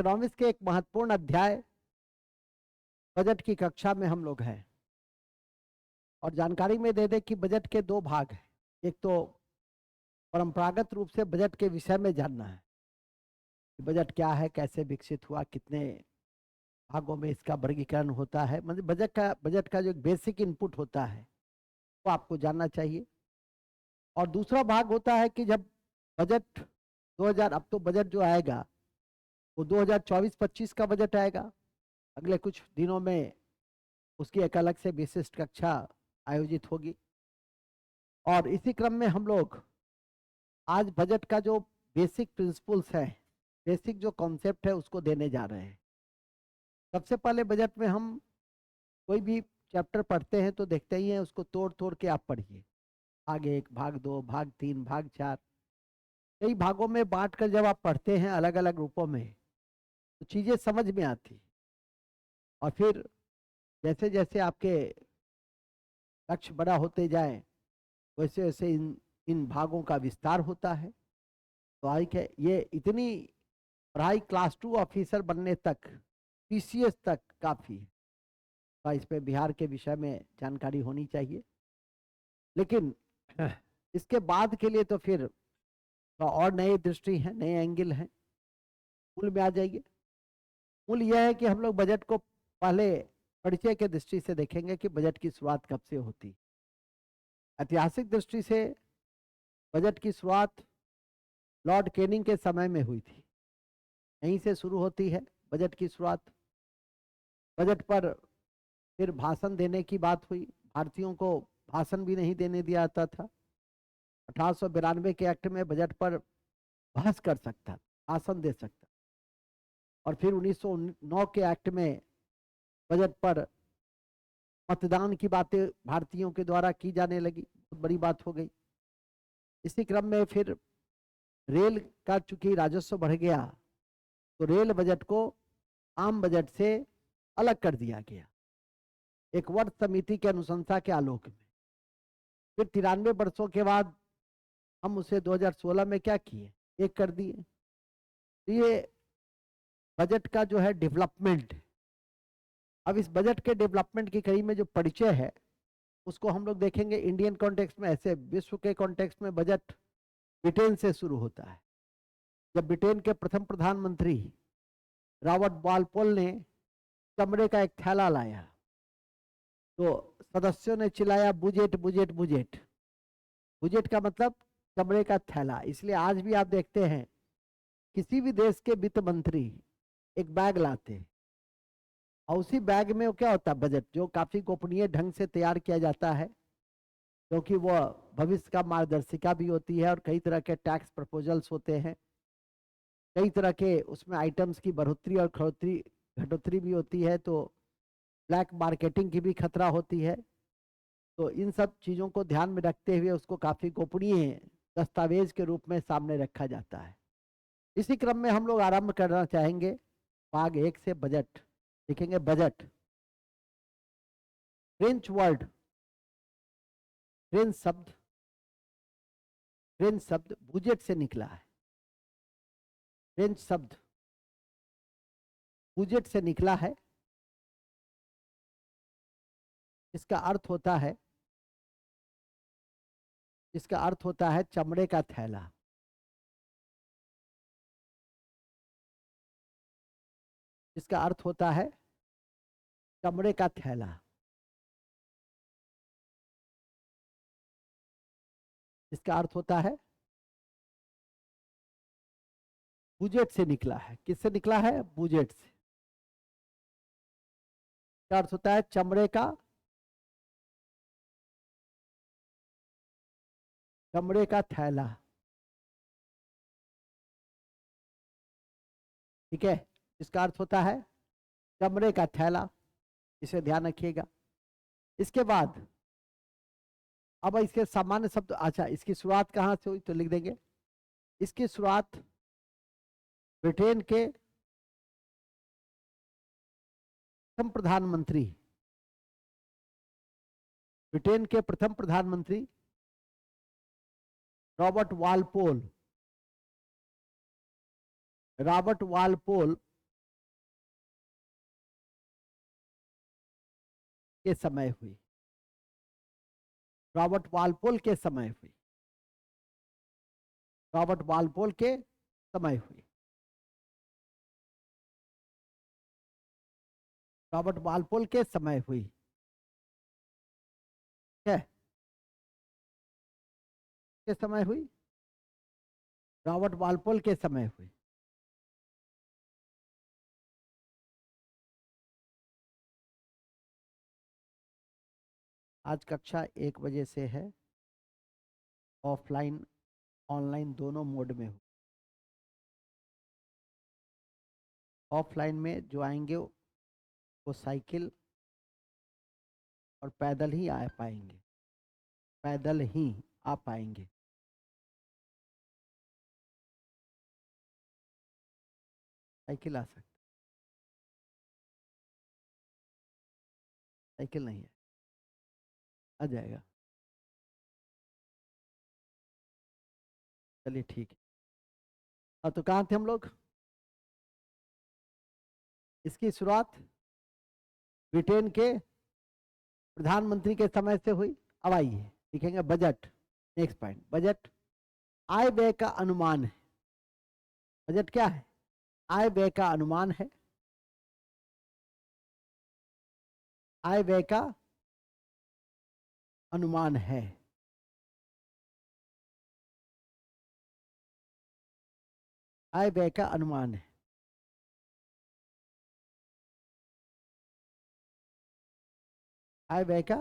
Economics के एक महत्वपूर्ण अध्याय बजट की कक्षा में हम लोग हैं और जानकारी में दे दे कि बजट के दो भाग हैं। एक तो परंपरागत रूप से बजट के विषय में जानना है कि बजट क्या है, कैसे विकसित हुआ, कितने भागों में इसका वर्गीकरण होता है। मतलब बजट का जो बेसिक इनपुट होता है वो आपको जानना चाहिए। और दूसरा भाग होता है कि जब बजट 2000, अब तो बजट जो आएगा वो 2024-25 का बजट आएगा। अगले कुछ दिनों में उसकी एक अलग से विशिष्ट कक्षा आयोजित होगी और इसी क्रम में हम लोग आज बजट का जो बेसिक प्रिंसिपल्स है, बेसिक जो कॉन्सेप्ट है उसको देने जा रहे हैं। सबसे पहले बजट में हम कोई भी चैप्टर पढ़ते हैं तो देखते ही हैं, उसको तोड़ तोड़ के आप पढ़िए। भाग 1, भाग 2, भाग 3, भाग 4, कई भागों में बांट कर जब आप पढ़ते हैं अलग अलग रूपों में तो चीजें समझ में आती। और फिर जैसे जैसे आपके लक्ष्य बड़ा होते जाए वैसे वैसे इन भागों का विस्तार होता है। तो आई के ये इतनी पढ़ाई क्लास 2 ऑफिसर बनने तक, पीसीएस तक काफी है। तो इस पे बिहार के विषय में जानकारी होनी चाहिए। लेकिन इसके बाद के लिए तो फिर और नए दृष्टि है, नए एंगल हैं। मूल में आ जाइए। मूल यह है कि हम लोग बजट को पहले परिचय के दृष्टि से देखेंगे कि बजट की शुरुआत कब से होती। ऐतिहासिक दृष्टि से बजट की शुरुआत लॉर्ड कैनिंग के समय में हुई थी। यहीं से शुरू होती है बजट की शुरुआत। बजट पर फिर भाषण देने की बात हुई। भारतीयों को भाषण भी नहीं देने दिया जाता था। 1892 के एक्ट में बजट पर बहस कर सकता, भाषण दे सकता। और फिर 1909 के एक्ट में बजट पर मतदान की बातें भारतीयों के द्वारा की जाने लगी। बहुत बड़ी बात हो गई। इसी क्रम में फिर रेल का चूंकि राजस्व बढ़ गया तो रेल बजट को आम बजट से अलग कर दिया गया एक वर्ष समिति के अनुशंसा के आलोक में। फिर 93 वर्षों के बाद हम उसे 2016 में क्या किए, एक कर दिए। ये बजट का जो है डेवलपमेंट। अब इस बजट के डेवलपमेंट की कड़ी में जो परिचय है उसको हम लोग देखेंगे इंडियन कॉन्टेक्स्ट में। ऐसे विश्व के कॉन्टेक्स्ट में बजट ब्रिटेन से शुरू होता है। जब ब्रिटेन के प्रथम प्रधानमंत्री रॉबर्ट वालपोल ने चमड़े का एक थैला लाया तो सदस्यों ने चिल्लाया बुजेट बुजेट बुजेट। बुजेट का मतलब चमड़े का थैला। इसलिए आज भी आप देखते हैं किसी भी देश के वित्त मंत्री एक बैग लाते हैं और उसी बैग में वो क्या होता है, बजट, जो काफी गोपनीय ढंग से तैयार किया जाता है क्योंकि वो भविष्य का मार्गदर्शिका भी होती है और कई तरह के टैक्स प्रपोजल्स होते हैं। कई तरह के उसमें आइटम्स की बढ़ोतरी और घटोतरी भी होती है तो ब्लैक मार्केटिंग की भी खतरा होती है। तो इन सब चीजों को ध्यान में रखते हुए उसको काफी गोपनीय दस्तावेज के रूप में सामने रखा जाता है। इसी क्रम में हम लोग आरंभ करना चाहेंगे भाग 1 से। बजट लिखेंगे बजट। फ्रेंच वर्ड, फ्रेंच शब्द बुजेट से निकला है। फ्रेंच शब्द बुजेट से निकला है। इसका अर्थ होता है चमड़े का थैला। इसका अर्थ होता है चमड़े का थैला। इसका अर्थ होता है बुजेट से निकला है। किससे निकला है? बुजेट से। इसका अर्थ होता है चमड़े का थैला। ठीक है, इसका अर्थ होता है चमड़े का थैला। इसे ध्यान रखिएगा। इसके बाद अब इसके सामान्य शब्द, अच्छा इसकी शुरुआत कहां से हुई तो लिख देंगे। इसकी शुरुआत ब्रिटेन के प्रथम प्रधानमंत्री रॉबर्ट वालपोल के समय हुई, रॉबर्ट वालपोल के समय हुई, रॉबर्ट वालपोल के समय हुई, रॉबर्ट वालपोल के समय हुई है, के समय हुई, रॉबर्ट वालपोल के समय हुई। आज कक्षा 1 बजे से है, ऑफलाइन ऑनलाइन दोनों मोड में हो। ऑफलाइन में जो आएंगे वो साइकिल और पैदल ही आ पाएंगे, पैदल ही आ पाएंगे। साइकिल आ सकती, साइकिल नहीं है, आ जाएगा। चलिए ठीक है। अब तो कहाँ थे हम लोग? इसकी शुरुआत ब्रिटेन के प्रधानमंत्री के समय से हुई। अब आइए लिखेंगे बजट। नेक्स्ट पॉइंट, बजट आय व्यय का अनुमान है। बजट क्या है? आय व्यय का अनुमान है। आय व्यय का अनुमान है। आय व्यय का अनुमान है। आय व्यय का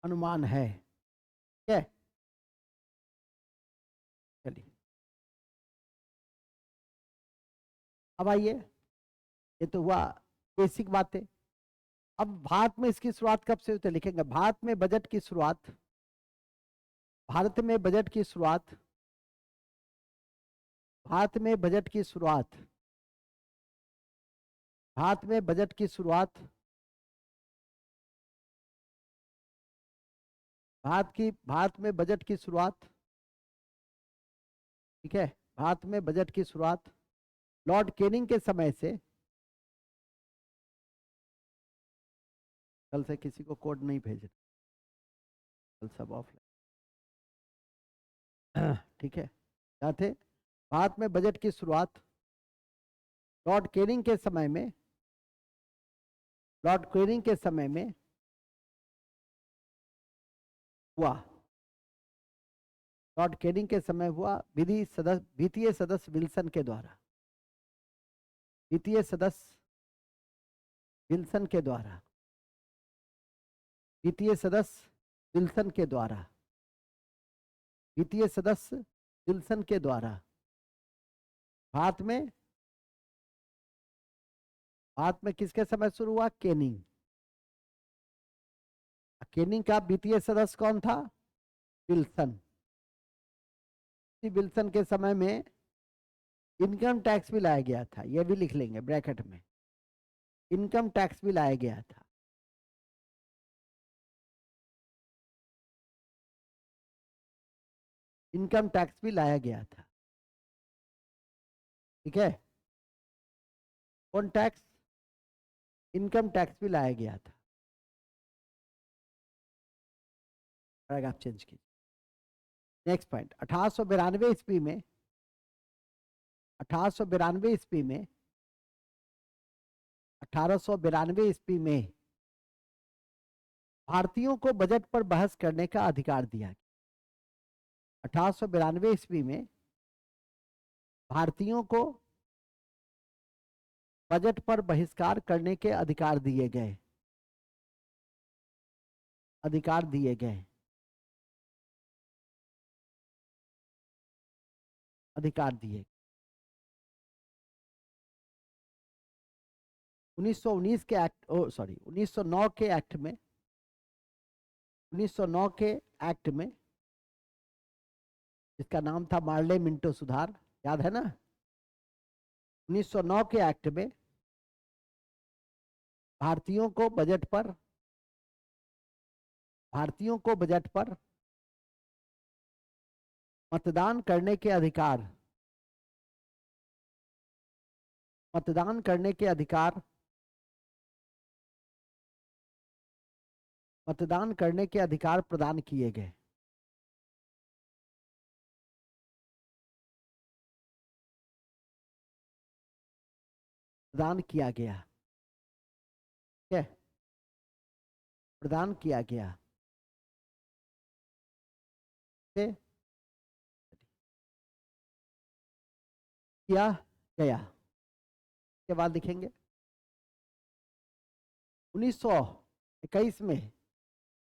अनुमान है। क्या? चलिए अब आइए, ये तो हुआ बेसिक बातें। अब भारत में इसकी शुरुआत कब से हुई? तो लिखेंगे भारत में बजट की शुरुआत, भारत में बजट की शुरुआत, भारत में बजट की शुरुआत, भारत में बजट की शुरुआत, भारत में बजट की शुरुआत, ठीक है, भारत में बजट की शुरुआत लॉर्ड केनिंग के समय से। कल से किसी को कोड नहीं भेजना, कल सब ऑफलाइन, ठीक है। क्या थे? भारत में बजट की शुरुआत लॉर्ड केनिंग के समय में, लॉर्ड केनिंग के समय में हुआ। लॉर्ड केनिंग के समय हुआ वित्तीय सदस्य विल्सन के द्वारा, वित्तीय सदस्य विल्सन के द्वारा, वित्तीय सदस्य विल्सन के द्वारा, वित्तीय सदस्य विल्सन के द्वारा भारत में किसके समय शुरू हुआ? केनिंग। केनिंग का वित्तीय सदस्य कौन था? विल्सन। विल्सन के समय में इनकम टैक्स भी लाया गया था, यह भी लिख लेंगे ब्रैकेट में, इनकम टैक्स भी लाया गया था। इनकम टैक्स भी लाया गया था, ठीक है। कौन टैक्स? इनकम टैक्स भी लाया गया था। पैराग्राफ चेंज कीजिए। नेक्स्ट पॉइंट, 1892 ईस्वी में, 1892 ईस्वी में, 1892 ईस्वी में भारतीयों को बजट पर बहस करने का अधिकार दिया गया। 1892 ईस्वी में भारतीयों को बजट पर बहिष्कार करने के अधिकार दिए गए, अधिकार दिए गए, अधिकार दिए। 1919 के एक्ट, सॉरी 1909 के एक्ट में, 1909 के एक्ट में, जिसका नाम था मार्ले मिंटो सुधार, याद है ना? 1909 के एक्ट में भारतीयों को बजट पर भारतीयों को बजट पर मतदान करने के अधिकार, मतदान करने के अधिकार, मतदान करने के अधिकार प्रदान किए गए। प्रदान किया गया, ठीक है, प्रदान किया गया, ठीक है? किया गया के बाद लिखेंगे 1921 में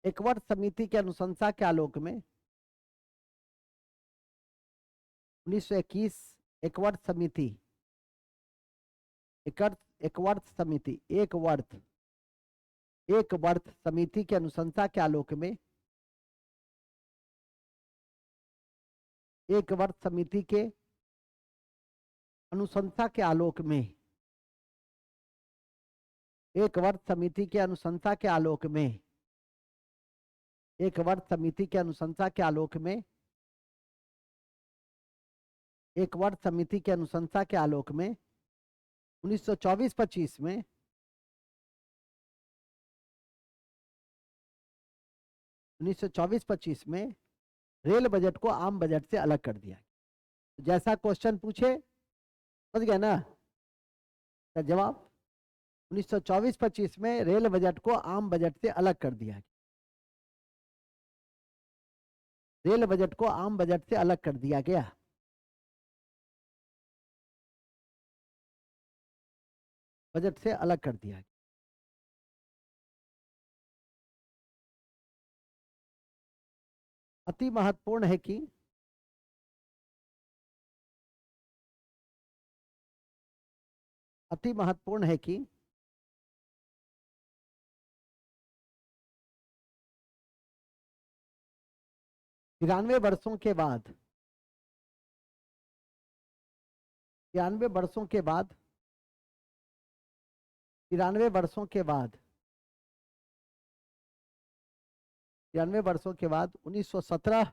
एकवर्ट समिति के अनुशंसा के आलोक में 1921 एकवर्ट समिति, एकवर्ट समिति, एक वर्ष समिति के अनुशंसा के आलोक में, एक वर्ष समिति के अनुशंसा के आलोक में, एक वर्ष समिति के अनुशंसा के आलोक में, एक वर्ष समिति के अनुशंसा के आलोक में, एक वर्ष समिति के अनुशंसा के आलोक में 1924-25 में 1924-25 में रेल बजट को आम बजट से अलग कर दिया। जैसा क्वेश्चन पूछे समझ गया ना, तो जवाब 1924-25 में रेल बजट को आम बजट से अलग कर दिया। रेल बजट को आम बजट से अलग कर दिया गया। बजट से अलग कर दिया गया। अति महत्वपूर्ण है कि अति महत्वपूर्ण है कि 93 वर्षों के बाद 93 वर्षों के बाद 93 वर्षों के बाद 93 वर्षों के बाद 1917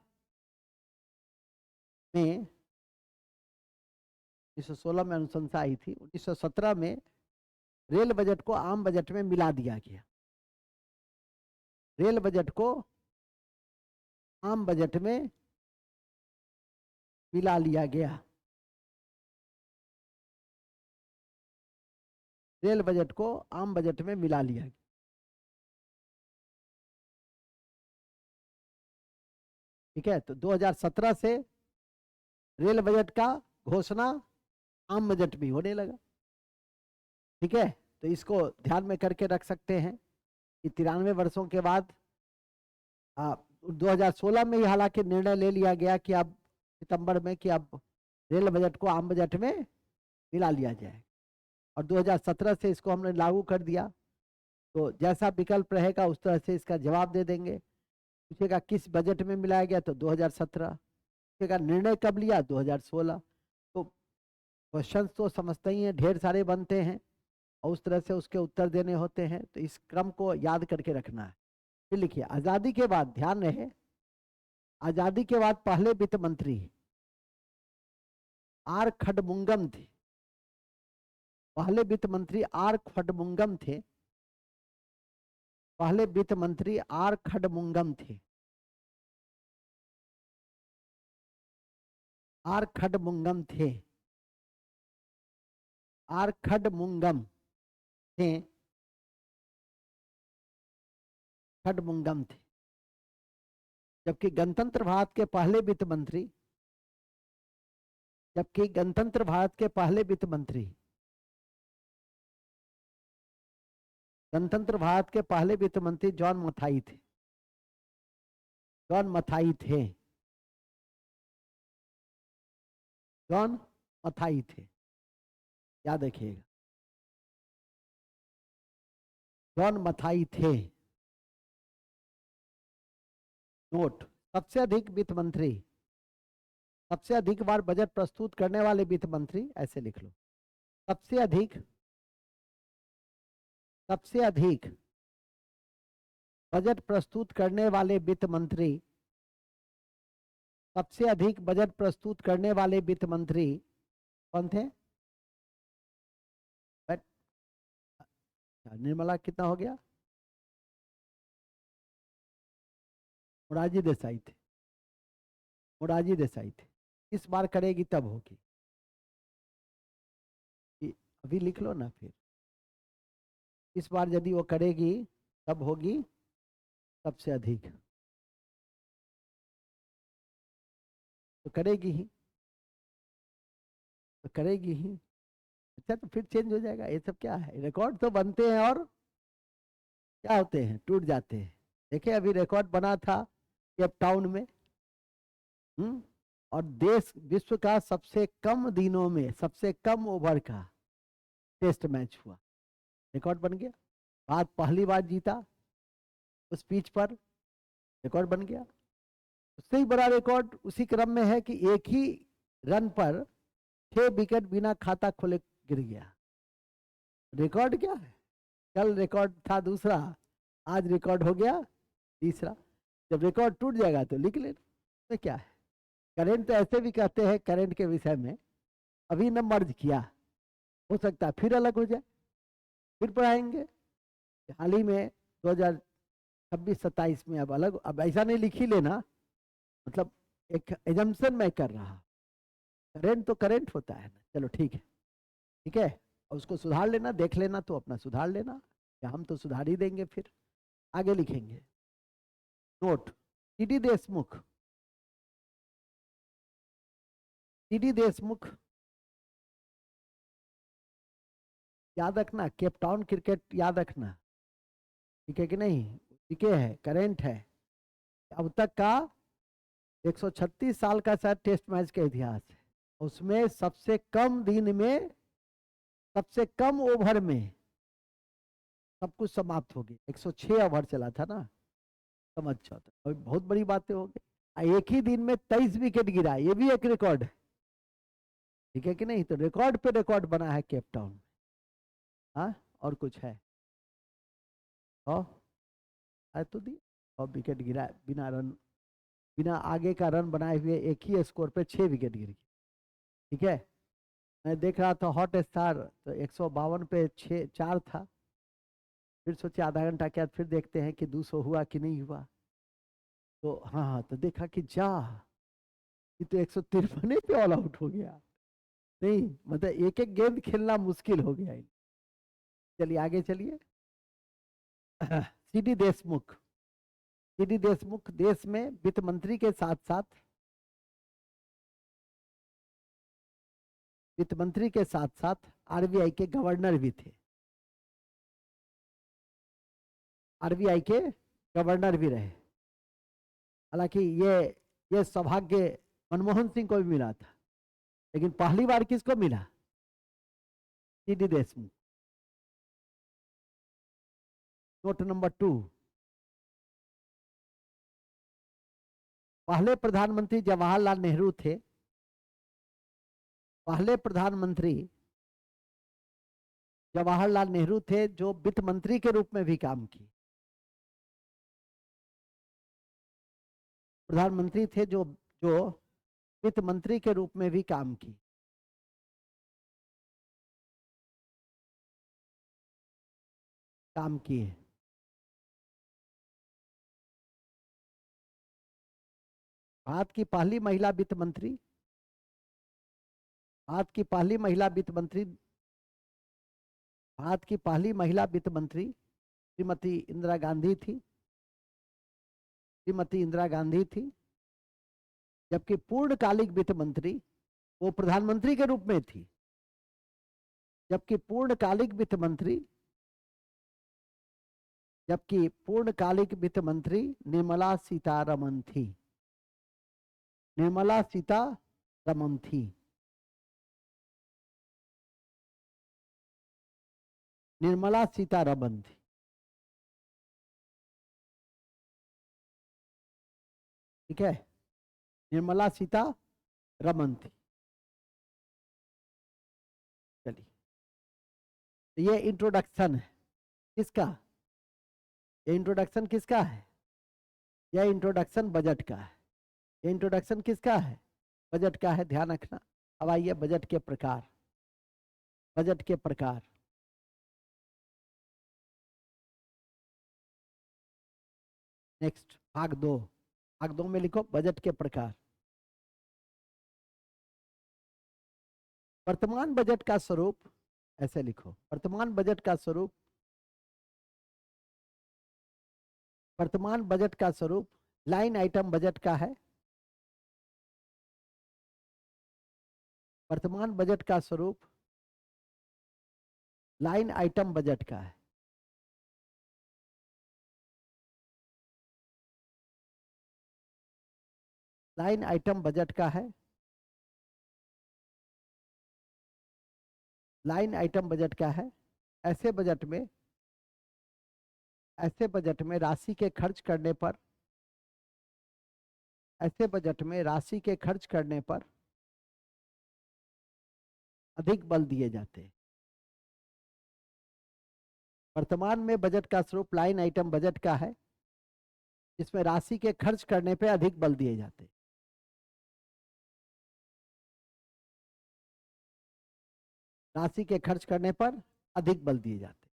में 1916 में अनुशंसा आई थी, 1917 में रेल बजट को आम बजट में मिला दिया गया। रेल बजट को आम बजट में मिला लिया गया। रेल बजट को आम बजट में मिला लिया गया। ठीक है, तो 2017 से रेल बजट का घोषणा आम बजट भी होने लगा। ठीक है, तो इसको ध्यान में करके रख सकते हैं कि 93 वर्षों के बाद 2016 में ही हालांकि निर्णय ले लिया गया कि अब सितंबर में कि अब रेल बजट को आम बजट में मिला लिया जाए, और 2017 से इसको हमने लागू कर दिया। तो जैसा विकल्प रहेगा उस तरह से इसका जवाब दे देंगे। पूछेगा किस बजट में मिलाया गया, तो 2017। पूछेगा निर्णय कब लिया, 2016। तो क्वेश्चंस तो समझते ही हैं, ढेर सारे बनते हैं और उस तरह से उसके उत्तर देने होते हैं, तो इस क्रम को याद करके रखना है। फिर लिखिए, आजादी के बाद, ध्यान रहे, आजादी के बाद पहले वित्त मंत्री आर खडमुंगम थे। पहले वित्त मंत्री आर खडमुंगम थे। पहले वित्त मंत्री आर खडमुंगम थे। आर खडमुंगम थे। आर खडमुंगम थे। खडमुंगम थे। जबकि गणतंत्र भारत के पहले वित्त मंत्री, जबकि गणतंत्र भारत के पहले वित्त मंत्री, गणतंत्र भारत के पहले वित्त मंत्री जॉन मथाई थे। जॉन मथाई थे। जॉन मथाई थे, याद रखिएगा, जॉन मथाई थे। नोट, सबसे अधिक वित्त मंत्री, सबसे अधिक बार बजट प्रस्तुत करने वाले वित्त मंत्री, ऐसे लिख लो, सबसे अधिक, सबसे अधिक बजट प्रस्तुत करने वाले वित्त मंत्री, सबसे अधिक बजट प्रस्तुत करने वाले वित्त मंत्री कौन थे? निर्मला कितना हो गया? मोरारजी देसाई थे, मोरारजी देसाई थे। इस बार करेगी तब होगी, अभी लिख लो ना फिर। इस बार यदि वो करेगी तब होगी सबसे अधिक, तो करेगी ही, तो करेगी ही। अच्छा तो फिर चेंज हो जाएगा, ये सब क्या है? रिकॉर्ड तो बनते हैं और क्या होते हैं, टूट जाते हैं। देखिए अभी रिकॉर्ड बना था केप टाउन में, और देश विश्व का सबसे कम दिनों में सबसे कम ओवर का टेस्ट मैच हुआ, रिकॉर्ड बन गया। भारत पहली बार जीता उस पिच पर, रिकॉर्ड बन गया। उससे ही बड़ा रिकॉर्ड उसी क्रम में है कि एक ही रन पर 6 विकेट बिना खाता खोले गिर गया। रिकॉर्ड क्या है? कल रिकॉर्ड था दूसरा, आज रिकॉर्ड हो गया तीसरा। जब रिकॉर्ड टूट जाएगा तो लिख लेना, तो क्या है। करंट तो ऐसे भी कहते हैं, करंट के विषय में अभी न मर्ज किया, हो सकता है फिर अलग हो जाए, फिर पढ़ाएंगे। हाल ही में 2026-27 में अब अलग, अब ऐसा नहीं लिख ही लेना, मतलब एक एजम्पशन मैं कर रहा। करेंट तो करेंट होता है ना, चलो ठीक है, ठीक है। और उसको सुधार लेना, देख लेना तो अपना सुधार लेना, या हम तो सुधार ही देंगे। फिर आगे लिखेंगे। Note, TD Deshmukh, TD Deshmukh याद रखना, केप टाउन क्रिकेट याद रखना, ठीक है कि नहीं? ठीक है, करेंट है। अब तक का 136 साल का शायद टेस्ट मैच का इतिहास है, उसमें सबसे कम दिन में सबसे कम ओवर में सब कुछ समाप्त हो गया। 106 ओवर चला था ना, समझ जाता, बहुत बड़ी बातें हो गई। एक ही दिन में 23 विकेट गिरा, ये भी एक रिकॉर्ड है, ठीक है कि नहीं? तो रिकॉर्ड पे रिकॉर्ड बना है केप टाउन में। हाँ, और कुछ है? तो दी, और विकेट गिरा बिना रन, बिना आगे का रन बनाए हुए एक ही स्कोर पे 6 विकेट गिर गए, ठीक है। मैं देख रहा था हॉट स्टार, तो 152 पे 4 था। फिर सोचे आधा घंटा के बाद फिर देखते हैं कि 200 हुआ कि नहीं हुआ। तो हाँ हाँ, तो देखा कि जा, ये तो 153 पे ऑल आउट हो गया। नहीं मतलब एक एक गेंद खेलना मुश्किल हो गया। चलिए आगे चलिए। सीडी देशमुख, सीडी देशमुख देश में वित्त मंत्री के साथ साथ, वित्त मंत्री के साथ साथ आरबीआई के गवर्नर भी थे, आरबीआई के गवर्नर भी रहे। हालांकि ये सौभाग्य मनमोहन सिंह को भी मिला था, लेकिन पहली बार किसको मिला? सीडी देशमुख। नोट नंबर 2, पहले प्रधानमंत्री जवाहरलाल नेहरू थे, पहले प्रधानमंत्री जवाहरलाल नेहरू थे जो वित्त मंत्री के रूप में भी काम किए। प्रधानमंत्री थे जो जो वित्त मंत्री के रूप में भी काम की, काम किए। भारत की पहली महिला वित्त मंत्री, भारत की पहली महिला वित्त मंत्री, भारत की पहली महिला वित्त मंत्री श्रीमती इंदिरा गांधी थी, श्रीमती इंदिरा गांधी थी। जबकि पूर्णकालिक वित्त मंत्री वो प्रधानमंत्री के रूप में थी, जबकि पूर्णकालिक वित्त मंत्री, जबकि पूर्णकालिक वित्त मंत्री निर्मला सीतारमन थी, निर्मला सीतारमन थी। निर्मला सीतारमन थी, ठीक है, निर्मला सीतारमन थी। चलिए, ये इंट्रोडक्शन है किसका? ये इंट्रोडक्शन किसका है? यह इंट्रोडक्शन बजट का है। ये इंट्रोडक्शन किसका है? बजट का है, ध्यान रखना। अब आइए बजट के प्रकार। बजट के प्रकार, नेक्स्ट भाग दो। भाग दो में लिखो बजट के प्रकार। वर्तमान बजट का स्वरूप, ऐसे लिखो, वर्तमान बजट का स्वरूप, वर्तमान बजट का स्वरूप लाइन आइटम बजट का है। वर्तमान बजट का स्वरूप लाइन आइटम बजट का है। लाइन आइटम बजट का है। लाइन आइटम बजट का है। ऐसे बजट में, ऐसे बजट में राशि के खर्च करने पर, ऐसे बजट में राशि के खर्च करने पर अधिक बल दिए जाते हैं। वर्तमान में बजट का स्वरूप लाइन आइटम बजट का है, जिसमें राशि के खर्च करने पर अधिक बल दिए जाते हैं। राशि के खर्च करने पर अधिक बल दिए जाते हैं।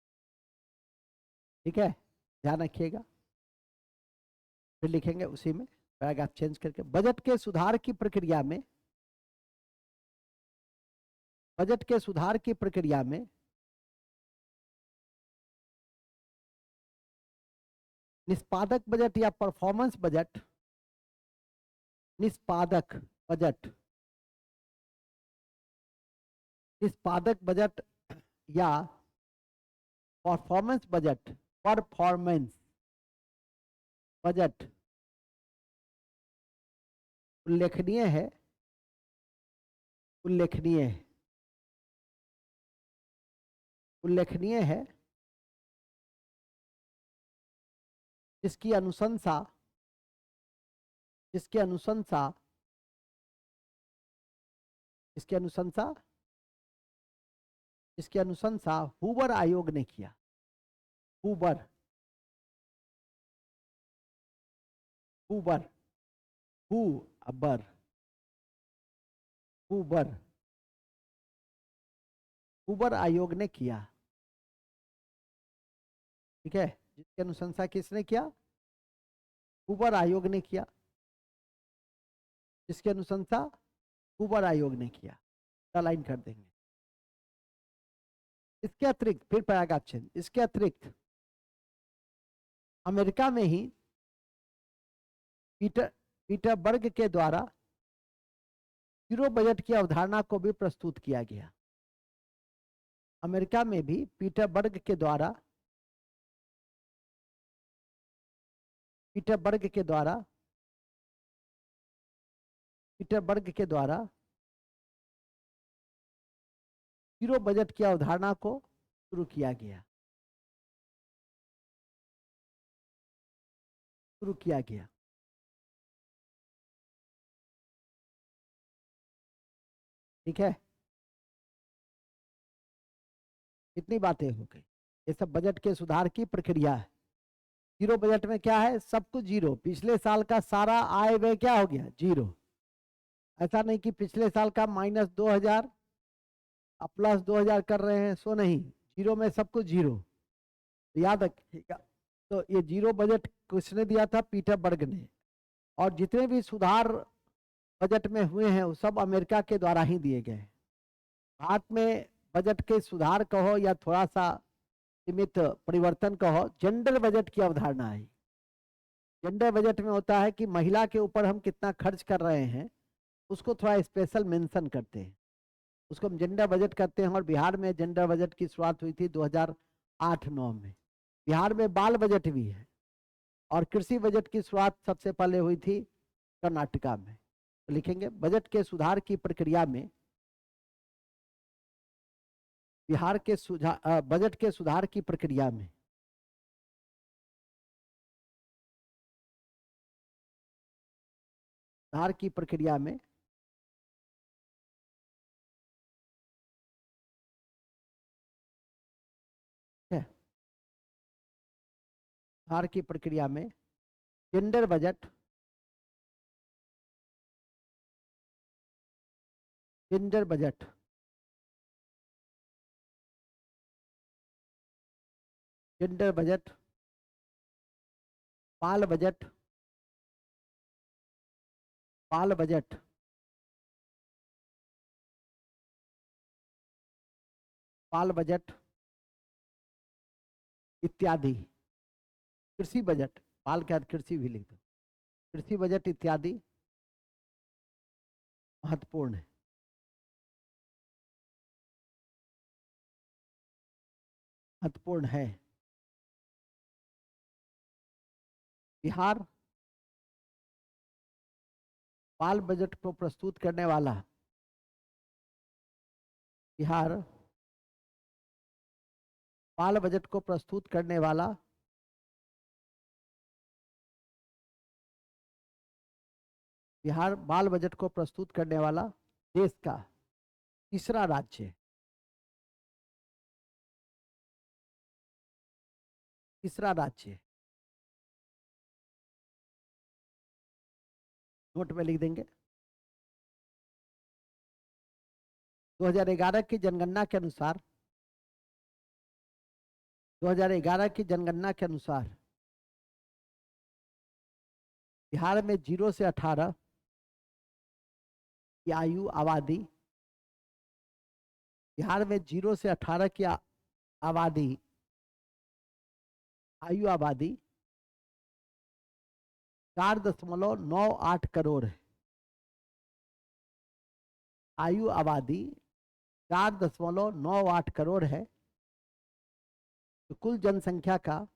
ठीक है, ध्यान रखिएगा। फिर लिखेंगे उसी में पैराग्राफ चेंज करके, बजट के सुधार की प्रक्रिया में, बजट के सुधार की प्रक्रिया में निष्पादक बजट या परफॉर्मेंस बजट, निष्पादक बजट, निष्पादक बजट या परफॉर्मेंस बजट, परफॉर्मेंस बजट उल्लेखनीय है, उल्लेखनीय है, उल्लेखनीय है, जिसकी अनुशंसा, जिसकी अनुशंसा, इसकी अनुशंसा, इसकी अनुशंसा हूवर आयोग ने किया। हूवर, हूवर, हू अबर, हूवर, हूवर आयोग ने किया। ठीक है, जिसकी अनुशंसा किसने किया? हूवर आयोग ने किया। जिसकी अनुशंसा हूवर आयोग ने किया। लाइन कर देंगे। इसके अतिरिक्त फिर पैराग्राफ चेंज, इसके अतिरिक्त अमेरिका में ही पीटर पीटरबर्ग के द्वारा जीरो बजट की अवधारणा को भी प्रस्तुत किया गया। अमेरिका में भी पीटरबर्ग के द्वारा, पीटरबर्ग के द्वारा, पीटरबर्ग के द्वारा जीरो बजट की अवधारणा को शुरू किया गया, शुरू किया गया। ठीक है, कितनी बातें हो गई। ये सब बजट के सुधार की प्रक्रिया है। जीरो बजट में क्या है? सब कुछ जीरो। पिछले साल का सारा आय व्यय क्या हो गया? जीरो। ऐसा नहीं कि पिछले साल का -2000 अब +2000 कर रहे हैं, सो नहीं, जीरो में सब कुछ जीरो। याद रखिएगा। तो ये जीरो बजट किसने दिया था? पीटरबर्ग ने। और जितने भी सुधार बजट में हुए हैं वो सब अमेरिका के द्वारा ही दिए गए। भारत में बजट के सुधार कहो या थोड़ा सा सीमित परिवर्तन कहो, जेंडर बजट की अवधारणा है। जेंडर बजट में होता है कि महिला के ऊपर हम कितना खर्च कर रहे हैं, उसको थोड़ा स्पेशल मेंशन करते हैं, उसको हम जेंडर बजट करते हैं। और बिहार में जेंडर बजट की शुरुआत हुई थी 2008-9 में। बिहार में बाल बजट भी है। और कृषि बजट की शुरुआत सबसे पहले हुई थी कर्नाटका में। तो लिखेंगे बजट के सुधार की प्रक्रिया में, बिहार के बजट के सुधार की प्रक्रिया में सुधार की प्रक्रिया में है सुधार की प्रक्रिया में gender budget, gender budget, gender budget, बाल बजट, बाल बजट, बाल बजट इत्यादि, कृषि बजट, बाल के बाद कृषि भी लिख दो, कृषि बजट इत्यादि महत्वपूर्ण है। महत्वपूर्ण है। बिहार बाल बजट को प्रस्तुत करने वाला, बिहार बाल बजट को प्रस्तुत करने वाला बिहार बाल बजट को प्रस्तुत करने वाला देश का तीसरा राज्य है। तीसरा राज्य है। नोट में लिख देंगे। 2011 की जनगणना के अनुसार 2011 की जनगणना के अनुसार बिहार में 0 से 18 की आयु आबादी, बिहार में 0 से 18 की आबादी, आयु आबादी 4.98 करोड़ है। आयु आबादी 4.98 करोड़ है। तो कुल जनसंख्या का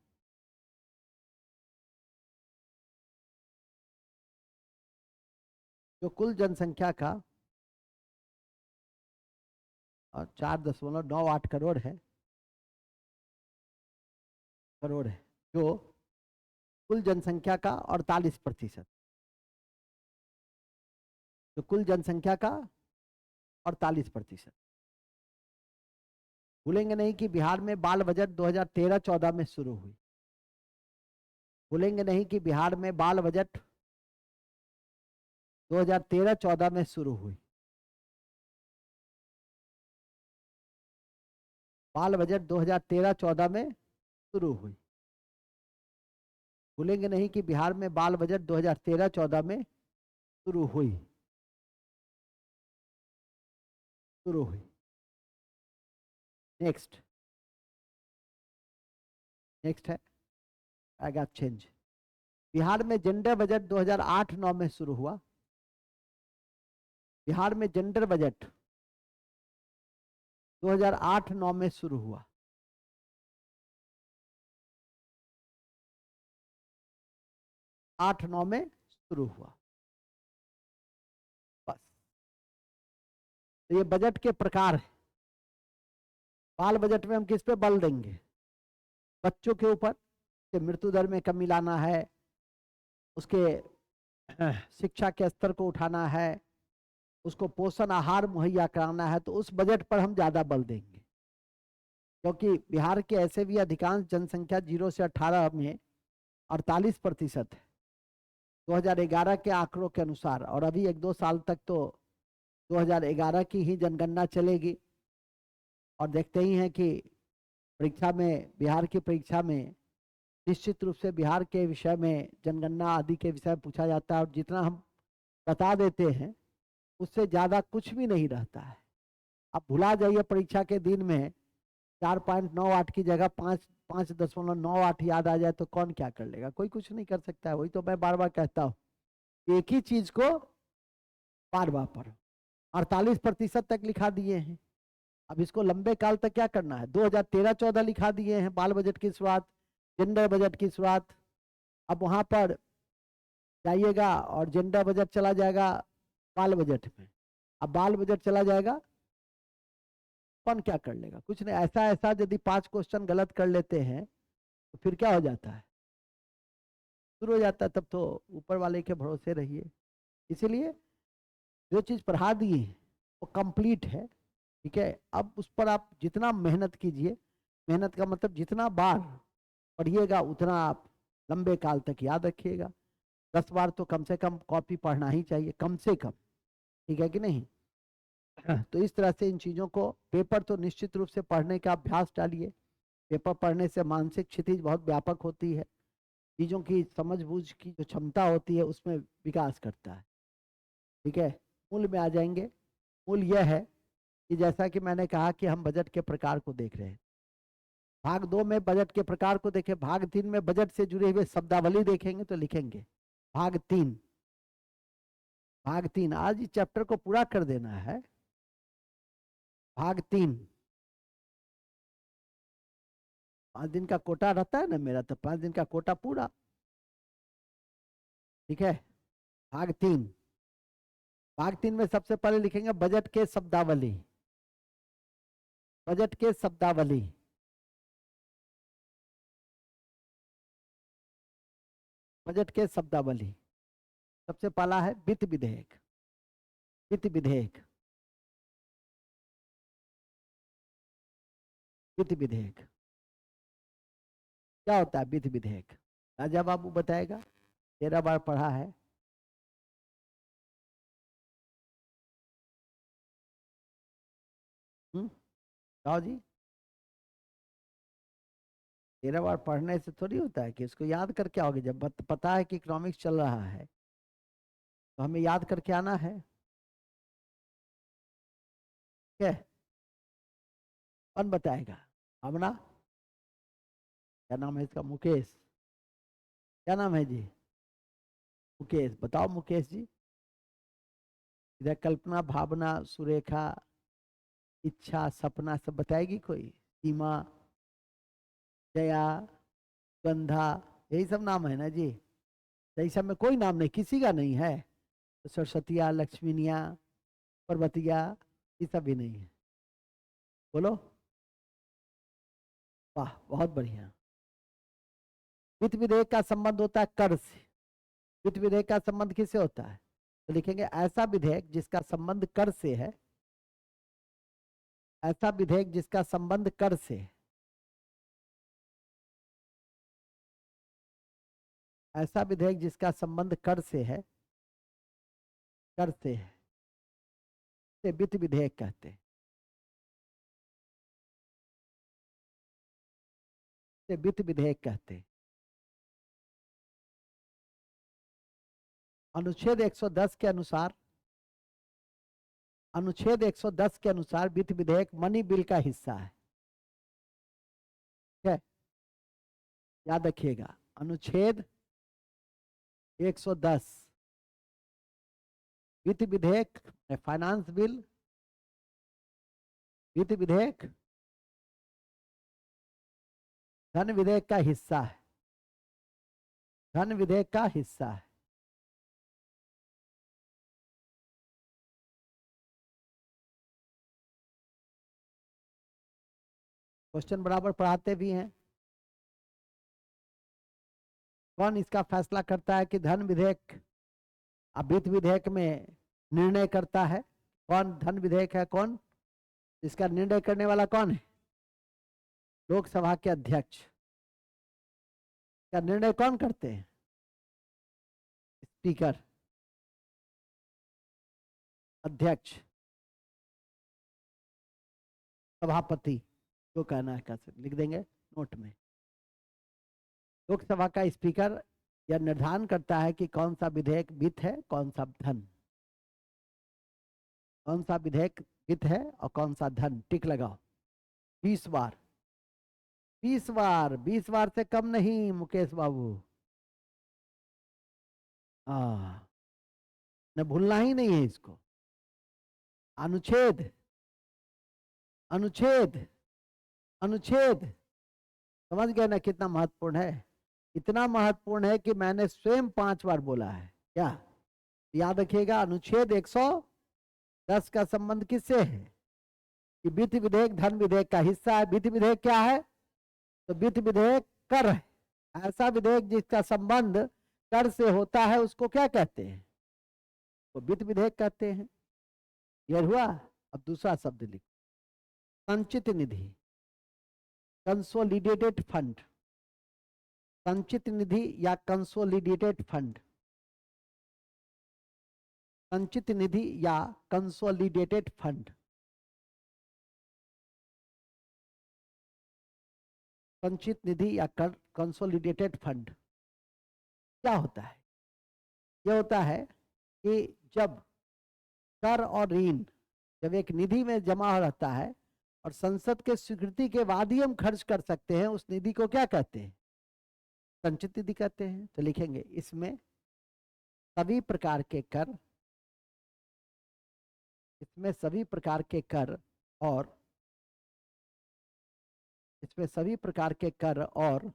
कुल जनसंख्या का और 4.98 करोड़ है, करोड़ है, जो कुल जनसंख्या का 48%, तो कुल जनसंख्या का 48%। भूलेंगे नहीं कि बिहार में बाल बजट 2013-14 में शुरू हुई। भूलेंगे नहीं कि बिहार में बाल बजट 2013-14 में शुरू हुई। बाल बजट 2013-14 में शुरू हुई। भूलेंगे नहीं कि बिहार में बाल बजट 2013-14 में शुरू हुई। शुरू हुई। नेक्स्ट है आएगा चेंज। बिहार में जेंडर बजट 2008-9 में शुरू हुआ। बिहार में जेंडर बजट 2008-9 में शुरू हुआ। आठ नौ में शुरू हुआ। बस तो ये बजट के प्रकार है। बाल बजट में हम किस पे बल देंगे? बच्चों के ऊपर, कि मृत्यु दर में कमी लाना है, उसके शिक्षा के स्तर को उठाना है, उसको पोषण आहार मुहैया कराना है, तो उस बजट पर हम ज्यादा बल देंगे। क्योंकि बिहार के ऐसे भी अधिकांश जनसंख्या 0 से 18 में 48% है 2011 के आंकड़ों के अनुसार, और अभी 1-2 साल तक तो 2011 की ही जनगणना चलेगी। और देखते ही हैं कि परीक्षा में, बिहार की परीक्षा में निश्चित रूप से बिहार के विषय में, जनगणना आदि के विषय में पूछा जाता है, और जितना हम बता देते हैं उससे ज्यादा कुछ भी नहीं रहता है। आप भुला जाइए परीक्षा के दिन में 4.98 की जगह 5.98 याद आ जाए तो कौन क्या कर लेगा? कोई कुछ नहीं कर सकता है। वही तो मैं बार बार कहता हूँ, एक ही चीज को बार बार पढ़ो। 48% तक लिखा दिए हैं। अब इसको लंबे काल तक क्या करना है? 2013-14 लिखा दिए हैं बाल बजट की शुरुआत, जेंडर बजट की शुरुआत। अब वहां पर जाइएगा और जेंडर बजट चला जाएगा बाल बजट में। अब बाल बजट चला जाएगा, कौन क्या कर लेगा? कुछ नहीं। ऐसा यदि 5 क्वेश्चन गलत कर लेते हैं तो फिर क्या हो जाता है? शुरू हो जाता है। तब तो ऊपर वाले के भरोसे रहिए। इसीलिए जो चीज पढ़ा दी है वो कंप्लीट है, ठीक है। अब उस पर आप जितना मेहनत कीजिए, मेहनत का मतलब जितना बार पढ़िएगा उतना आप लंबे काल तक याद रखिएगा। 10 बार तो कम से कम कॉपी पढ़ना ही चाहिए, कम से कम, ठीक है कि नहीं। तो इस तरह से इन चीजों को, पेपर तो निश्चित रूप से पढ़ने का अभ्यास डालिए। पेपर पढ़ने से मानसिक क्षितिज बहुत व्यापक होती है, चीजों की समझबूझ की जो क्षमता होती है उसमें विकास करता है, ठीक है। मूल में आ जाएंगे। मूल यह है कि जैसा कि मैंने कहा कि हम बजट के प्रकार को देख रहे हैं। भाग 2 में बजट के प्रकार को देखें, भाग 3 में बजट से जुड़े हुए शब्दावली देखेंगे तो लिखेंगे। भाग 3, भाग 3 आज इस चैप्टर को पूरा कर देना है। भाग 3, 5 दिन का कोटा रहता है ना मेरा, तो 5 दिन का कोटा पूरा, ठीक है। भाग 3, भाग 3 में सबसे पहले लिखेंगे बजट के शब्दावली। बजट के शब्दावली, बजट के शब्दावली। सबसे पहला है वित्त विधेयक। वित्त विधेयक, वित्त विधेयक क्या होता है? वित्त विधेयक राजा बाबू बताएगा, 13 बार पढ़ा है। आओ जी, 13 बार पढ़ने से थोड़ी होता है कि इसको याद करके आओगे। जब पता है कि इकोनॉमिक्स चल रहा है तो हमें याद करके आना है, ठीक है। कौन बताएगा? भावना, क्या नाम है इसका? मुकेश, क्या नाम है जी? मुकेश, बताओ मुकेश जी। इधर कल्पना, भावना, सुरेखा, इच्छा, सपना सब बताएगी कोई? सीमा, जया, गंधा, यही सब नाम है ना जी। यही सब में कोई नाम नहीं, किसी का नहीं है। तो सरस्वतिया, लक्ष्मीनिया, पर्वतिया, ये सब भी नहीं है। बोलो, वाह बहुत बढ़िया। वित्त विधेयक का संबंध होता है कर से। वित्त विधेयक का संबंध किससे होता है? तो लिखेंगे ऐसा विधेयक जिसका संबंध कर से है। ऐसा विधेयक जिसका संबंध कर से है। ऐसा विधेयक जिसका संबंध कर से है, कर से है, से वित्त विधेयक कहते हैं। से वित्त विधेयक कहते हैं। अनुच्छेद 110 के अनुसार, अनुच्छेद 110 के अनुसार वित्त विधेयक मनी बिल का हिस्सा है, ठीक है। याद रखिएगा, अनुच्छेद 110 वित्त विधेयक, फाइनेंस बिल, वित्त विधेयक धन विधेयक का हिस्सा है। धन विधेयक का हिस्सा है। क्वेश्चन बराबर पढ़ाते भी हैं। कौन इसका फैसला करता है कि धन विधेयक अब वित्त विधेयक में निर्णय करता है? कौन धन विधेयक है? कौन इसका निर्णय करने वाला? कौन है? लोकसभा के अध्यक्ष। का निर्णय कौन करते हैं? स्पीकर, अध्यक्ष, सभापति, जो कहना है कर सकते, लिख देंगे नोट में। लोकसभा का स्पीकर यह निर्धारण करता है कि कौन सा विधेयक वित्त है, कौन सा धन। कौन सा विधेयक वित्त है और कौन सा धन। टिक लगाओ। 20 बार, 20 बार, 20 बार से कम नहीं मुकेश बाबू। हाँ, न भूलना ही नहीं है इसको। अनुच्छेद, अनुच्छेद, अनुच्छेद, समझ गए ना कितना महत्वपूर्ण है? इतना महत्वपूर्ण है कि मैंने स्वयं 5 बार बोला है। क्या याद रखिएगा? अनुच्छेद 110 का संबंध किससे है? कि वित्त विधेयक धन विधेयक का हिस्सा है। वित्त विधेयक क्या है? तो वित्त विधेयक कर है। ऐसा विधेयक जिसका संबंध कर से होता है उसको क्या कहते हैं? वो वित्त विधेयक कहते हैं। क्लियर हुआ? अब दूसरा शब्द लिख, संचित निधि, कंसोलिडेटेड फंड। संचित निधि या कंसोलिडेटेड फंड, संचित निधि या कंसोलिडेटेड फंड। संचित निधि या कंसोलिडेटेड फंड क्या होता है? यह होता है कि जब कर और ऋण जब एक निधि में जमा रहता है और संसद के स्वीकृति के बाद ही हम खर्च कर सकते हैं, उस निधि को क्या कहते हैं? संचित निधि कहते हैं। तो लिखेंगे इसमें सभी प्रकार के कर, इसमें सभी प्रकार के कर और इसमें सभी प्रकार के कर और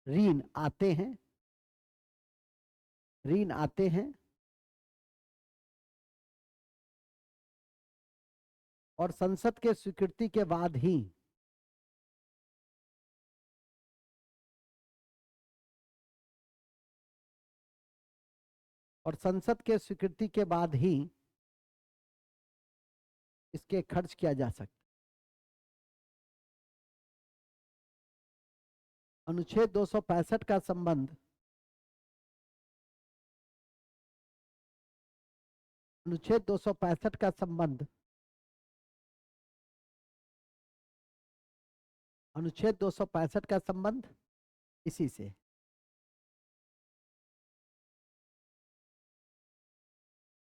ऋण आते हैं, ऋण आते हैं और संसद के स्वीकृति के बाद ही इसके खर्च किया जा सकता। अनुच्छेद 265 का संबंध, अनुच्छेद 265 का संबंध, अनुच्छेद 265 का संबंध इसी से।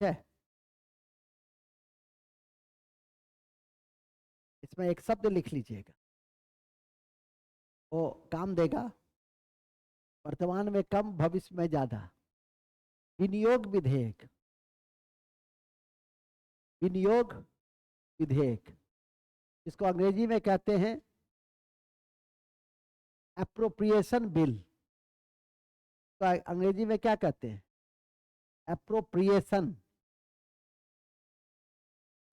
है इसमें एक शब्द लिख लीजिएगा, वो काम देगा। वर्तमान में कम, भविष्य में ज्यादा। विनियोग विधेयक, विनियोग विधेयक, इसको अंग्रेजी में कहते हैं एप्रोप्रिएशन बिल। तो अंग्रेजी में क्या कहते हैं? एप्रोप्रिएशन,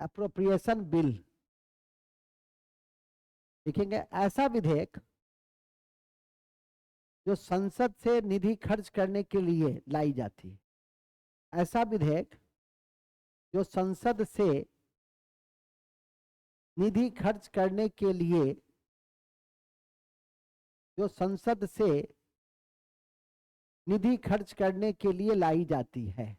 एप्रोप्रिएशन बिल लिखेंगे। ऐसा विधेयक जो संसद से निधि खर्च करने के लिए लाई जाती है, ऐसा विधेयक जो संसद से निधि खर्च करने के लिए, जो संसद से निधि खर्च करने के लिए लाई जाती है,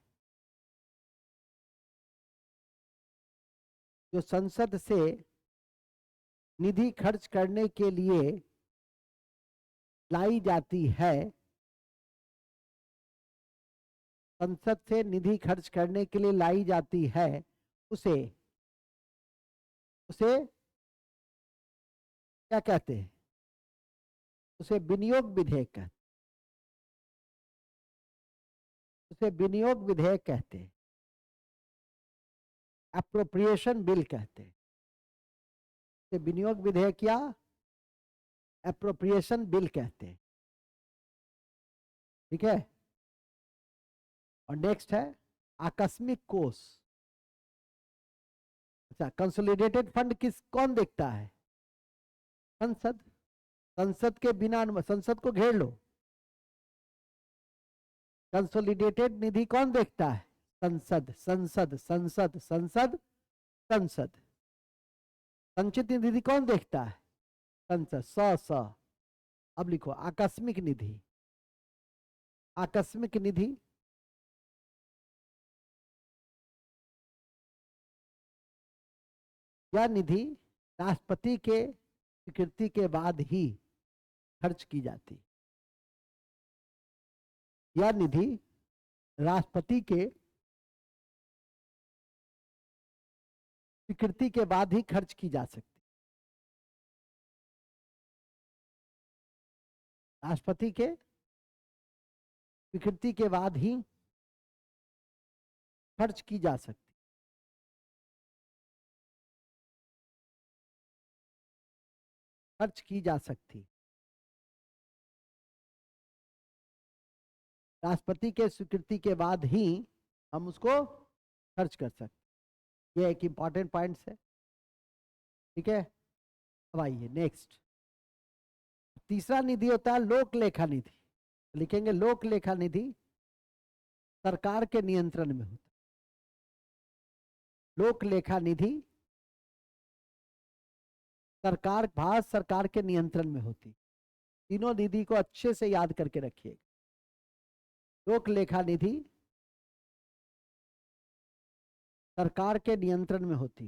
जो संसद से निधि खर्च करने के लिए लाई जाती है, संसद से निधि खर्च करने के लिए लाई जाती है, उसे क्या कहते हैं? उसे विनियोग विधेयक कहते, उसे विनियोग विधेयक कहते हैं, एप्रोप्रिएशन बिल कहते हैं। विनियोग विधेयक या एप्रोप्रिएशन बिल कहते हैं। ठीक है। और नेक्स्ट है आकस्मिक कोष। अच्छा, कंसोलिडेटेड फंड कौन देखता है? संसद। संसद के बिना, संसद को घेर लो। कंसोलिडेटेड निधि कौन देखता है? संसद, संसद, संसद, संसद, संसद। संचित निधि कौन देखता है? संसद। स अब लिखो आकस्मिक निधि। आकस्मिक निधि यह निधि राष्ट्रपति के स्वीकृति के बाद ही खर्च की जाती। यह निधि राष्ट्रपति के स्वीकृति के बाद ही खर्च की जा सकती। राष्ट्रपति के स्वीकृति के बाद ही खर्च की जा सकती। खर्च की जा सकती। राष्ट्रपति के स्वीकृति के बाद ही हम उसको खर्च कर सकते। ये एक इंपॉर्टेंट पॉइंट है। ठीक है। अब आइए नेक्स्ट। तीसरा निधि होता है लोक लेखा निधि। लिखेंगे लोक लेखा निधि सरकार के नियंत्रण में होता। लोक लेखा निधि सरकार भारत सरकार के नियंत्रण में होती। तीनों निधि को अच्छे से याद करके रखिए। लोक लेखा निधि सरकार के नियंत्रण में होती।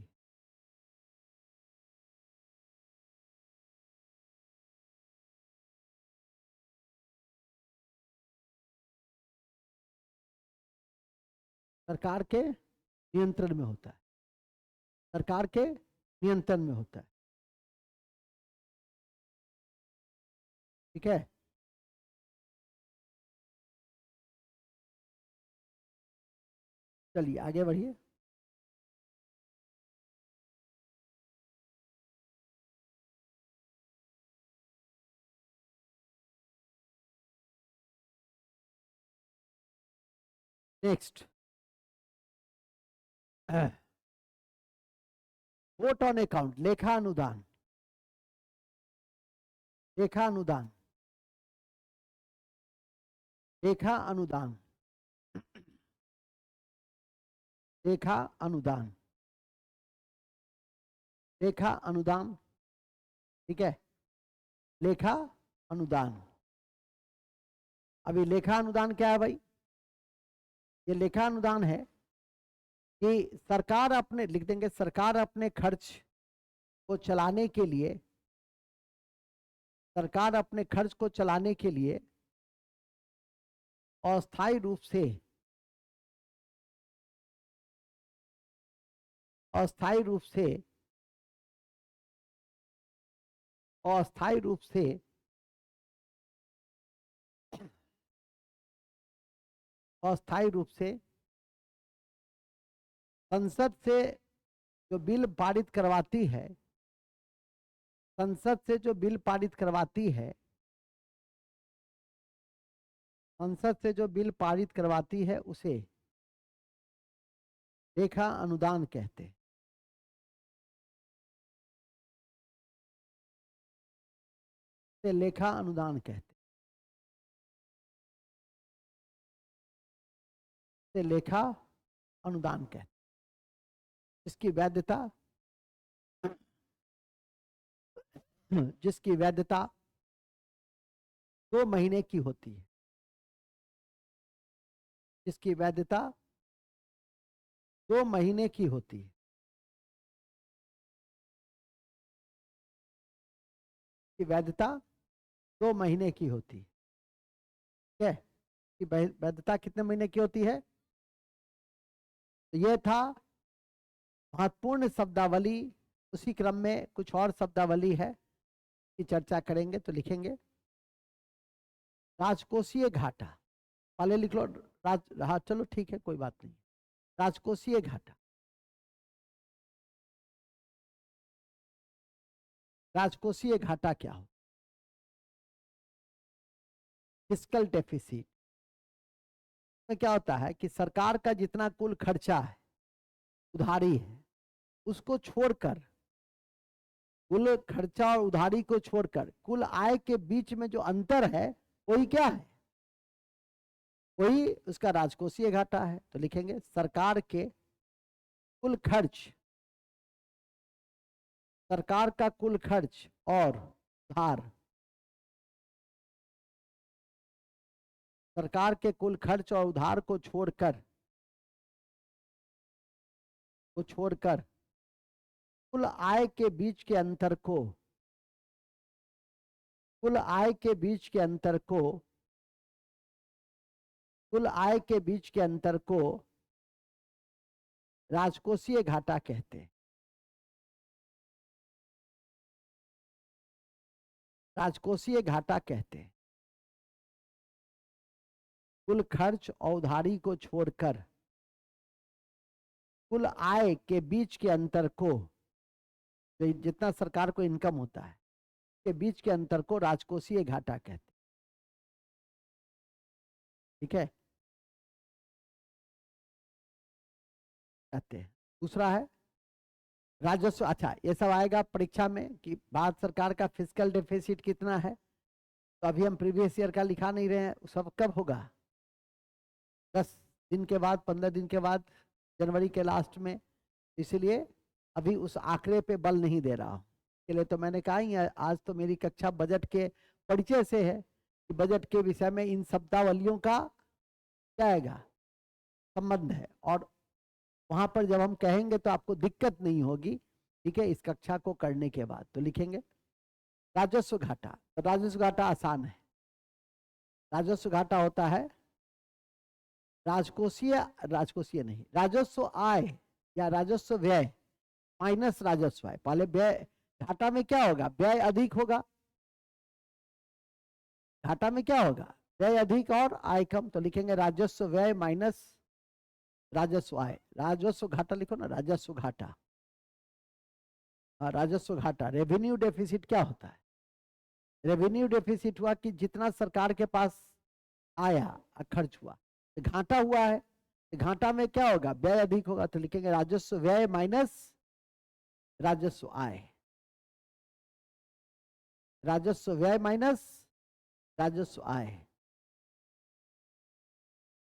सरकार के नियंत्रण में होता है। सरकार के नियंत्रण में होता है। ठीक है। चलिए आगे बढ़िए। नेक्स्ट, वोट ऑन अकाउंट, लेखा अनुदान। लेखा अनुदान, लेखा अनुदान, लेखा अनुदान, लेखा अनुदान। ठीक है, लेखा अनुदान। अभी लेखा अनुदान क्या है भाई? ये लेखा अनुदान है कि सरकार अपने, लिख देंगे, सरकार अपने खर्च को चलाने के लिए, सरकार अपने खर्च को चलाने के लिए अस्थायी रूप से, अस्थायी रूप से, अस्थायी रूप से अस्थायी रूप से संसद से जो बिल पारित करवाती है, संसद से जो बिल पारित करवाती है, संसद से जो बिल पारित करवाती है उसे लेखा अनुदान कहते हैं। लेखा अनुदान कहते हैं। लेखा अनुदान कहते हैं। इसकी वैधता, जिसकी वैधता 2 महीने की होती है, जिसकी वैधता 2 महीने की होती है। की वैधता 2 महीने की होती है। ठीक है, कि वैधता कितने महीने की होती है? तो यह था महत्वपूर्ण शब्दावली। उसी क्रम में कुछ और शब्दावली है की चर्चा करेंगे, तो लिखेंगे राजकोषीय घाटा। पहले लिख लो हाँ चलो ठीक है, कोई बात नहीं। राजकोषीय घाटा, राजकोषीय घाटा क्या हो? फिस्कल डेफिसिट में क्या होता है कि सरकार का जितना कुल खर्चा है, उधारी है, उसको छोड़कर, कुल खर्चा और उधारी को छोड़कर कुल आय के बीच में जो अंतर है वही क्या है? वही उसका राजकोषीय घाटा है। तो लिखेंगे सरकार के कुल खर्च, सरकार का कुल खर्च और उधार, सरकार के कुल खर्च और उधार को छोड़कर कुल आय के बीच के अंतर को, कुल आय के बीच के अंतर को, कुल आय के बीच के अंतर को राजकोषीय घाटा कहते हैं। राजकोषीय घाटा कहते हैं कुल खर्च और उधारी को छोड़कर कुल आय के बीच के अंतर को, जितना सरकार को इनकम होता है के बीच के अंतर को राजकोषीय घाटा कहते हैं। ठीक है, कहते हैं। दूसरा है राजस्व। अच्छा, ये सब आएगा परीक्षा में कि भारत सरकार का फिस्कल डेफिसिट कितना है। तो अभी हम प्रीवियस ईयर का लिखा नहीं रहे हैं, सब कब होगा? 10 दिन के बाद, 15 दिन के बाद, जनवरी के लास्ट में। इसलिए अभी उस आंकड़े पे बल नहीं दे रहा हूं। के लिए तो मैंने कहा ही है, आज तो मेरी कक्षा बजट के परिचय से है कि बजट के विषय में इन शब्दावलियों का क्या आएगा, संबंध है। और वहां पर जब हम कहेंगे तो आपको दिक्कत नहीं होगी, ठीक है, इस कक्षा को करने के बाद। तो लिखेंगे राजस्व घाटा। तो राजस्व घाटा आसान है। राजस्व घाटा होता है राजकोषीय नहीं, राजस्व आय या राजस्व व्यय माइनस राजस्व आय। पहले व्यय, घाटा में क्या होगा, व्यय अधिक होगा। घाटा में क्या होगा, व्यय अधिक और आय कम। तो लिखेंगे राजस्व व्यय माइनस राजस्व आय। राजस्व घाटा लिखो ना, राजस्व घाटा। राजस्व घाटा। रेवेन्यू डेफिसिट क्या होता है, रेवेन्यू डेफिसिट हुआ कि जितना सरकार के पास आया खर्च हुआ, तो घाटा हुआ है। घाटा में क्या होगा, व्यय अधिक होगा। तो लिखेंगे राजस्व व्यय माइनस राजस्व आय। राजस्व व्यय माइनस राजस्व आय।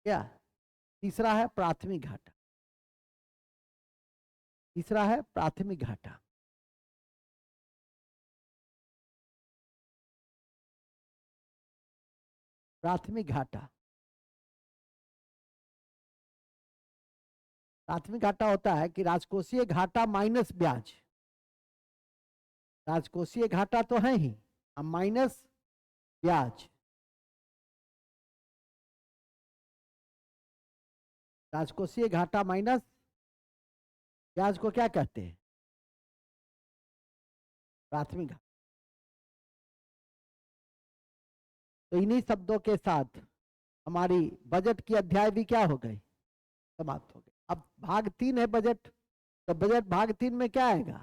क्या तीसरा है प्राथमिक घाटा। तीसरा है प्राथमिक घाटा। प्राथमिक घाटा। प्राथमिक घाटा होता है कि राजकोषीय घाटा माइनस ब्याज। राजकोषीय घाटा तो है ही, अब माइनस ब्याज। राजकोषीय घाटा माइनस ब्याज को क्या कहते हैं, प्राथमिक घाटा। तो इन्हीं शब्दों के साथ हमारी बजट की अध्याय भी क्या हो गई, समाप्त हो गई। अब भाग 3 है बजट। तो बजट भाग 3 में क्या आएगा,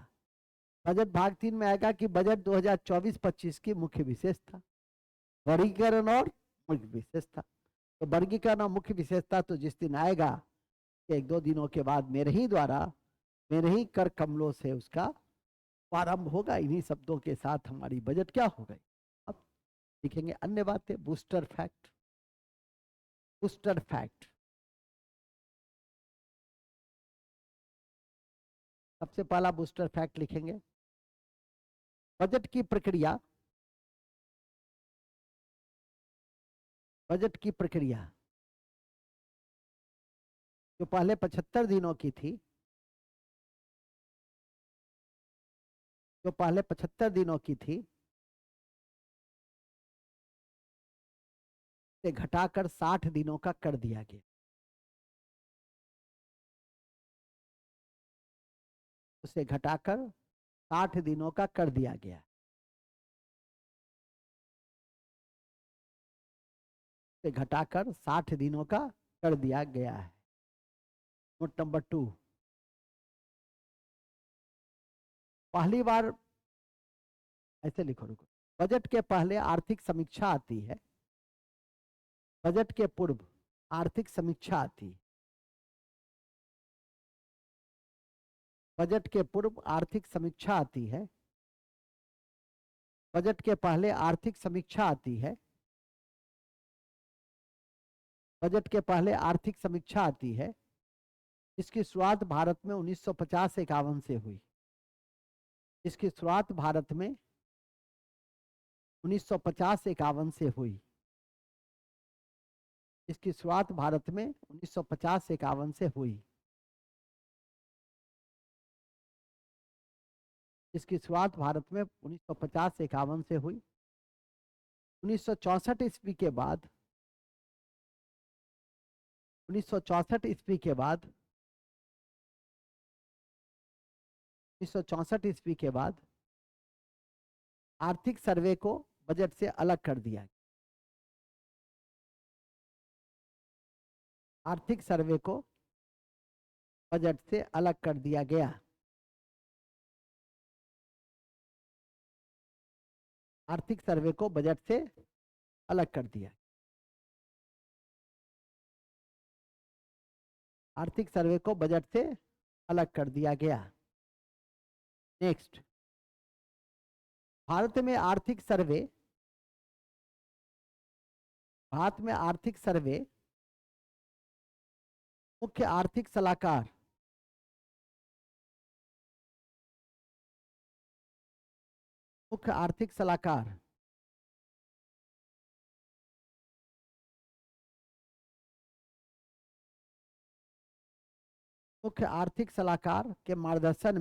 बजट भाग 3 में आएगा कि बजट 2024-25 की मुख्य विशेषता, वर्गीकरण और मुख्य विशेषता। तो वर्गीकरण और मुख्य विशेषता तो जिस दिन आएगा, एक दो दिनों के बाद मेरे ही द्वारा, मेरे ही कर कमलों से उसका प्रारंभ होगा। इन्हीं शब्दों के साथ हमारी बजट क्या हो गई। अब लिखेंगे अन्य बातें। Booster fact. बूस्टर फैक्ट सबसे पहला बूस्टर फैक्ट लिखेंगे, बजट की प्रक्रिया। बजट की प्रक्रिया जो पहले 75 दिनों की थी, जो पहले 75 दिनों की थी, से घटाकर 60 दिनों का कर दिया गया। उसे घटाकर 60 दिनों का कर दिया गया। उसे घटाकर 60 दिनों का कर दिया गया है। नोट नंबर 2, पहली बार ऐसे लिखो, रुको। बजट के पहले आर्थिक समीक्षा आती है, बजट के पूर्व आर्थिक समीक्षा आती है। बजट के पूर्व आर्थिक समीक्षा आती है, बजट के पहले आर्थिक समीक्षा आती है, बजट के पहले आर्थिक समीक्षा आती है। इसकी शुरुआत भारत में 1950-51 से हुई। इसकी शुरुआत भारत में 1950-51 से हुई। इसकी शुरुआत भारत में 1950-51 से हुई। इसकी शुरुआत भारत में 1950-51 से हुई। 1964 ईस्वी के बाद, 1964 ईस्वी के बाद, 1964 ईस्वी के बाद आर्थिक सर्वे को बजट से अलग कर दिया। आर्थिक सर्वे को बजट से अलग कर दिया गया। आर्थिक सर्वे को बजट से अलग कर दिया। आर्थिक सर्वे को बजट से अलग कर दिया गया। नेक्स्ट, भारत में आर्थिक सर्वे, भारत में आर्थिक सर्वे मुख्य आर्थिक सलाहकार मुख्य आर्थिक सलाहकार मुख्य आर्थिक सलाहकार के मार्गदर्शन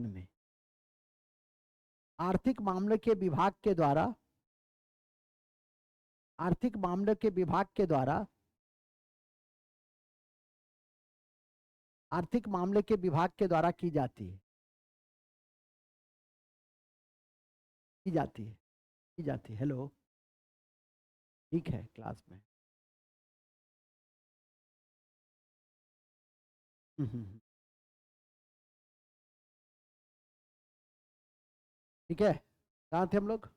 में आर्थिक मामले के विभाग के द्वारा आर्थिक मामले के विभाग के द्वारा आर्थिक मामले के विभाग के द्वारा की जाती है हेलो, ठीक है क्लास में। ठीक है, कहाँ थे हम लोग?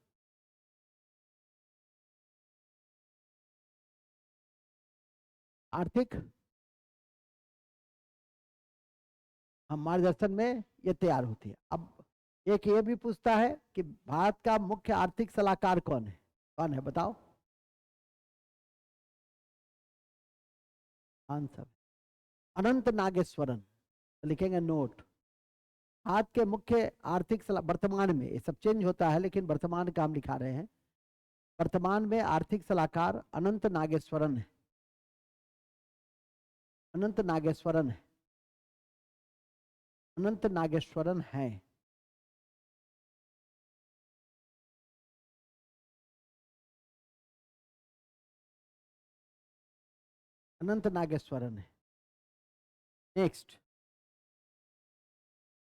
आर्थिक मार्गदर्शन में ये तैयार होती है। अब एक ये भी पूछता है कि भारत का मुख्य आर्थिक सलाहकार कौन है बताओ आंसर। अनंत नागेश्वरन, तो लिखेंगे नोट। भारत के मुख्य आर्थिक सलाह वर्तमान में, ये सब चेंज होता है लेकिन वर्तमान का हम लिखा रहे हैं। वर्तमान में आर्थिक सलाहकार अनंत नागेश्वरन है। अनंत नागेश्वरन है। अनंत नागेश्वरन है। नेक्स्ट,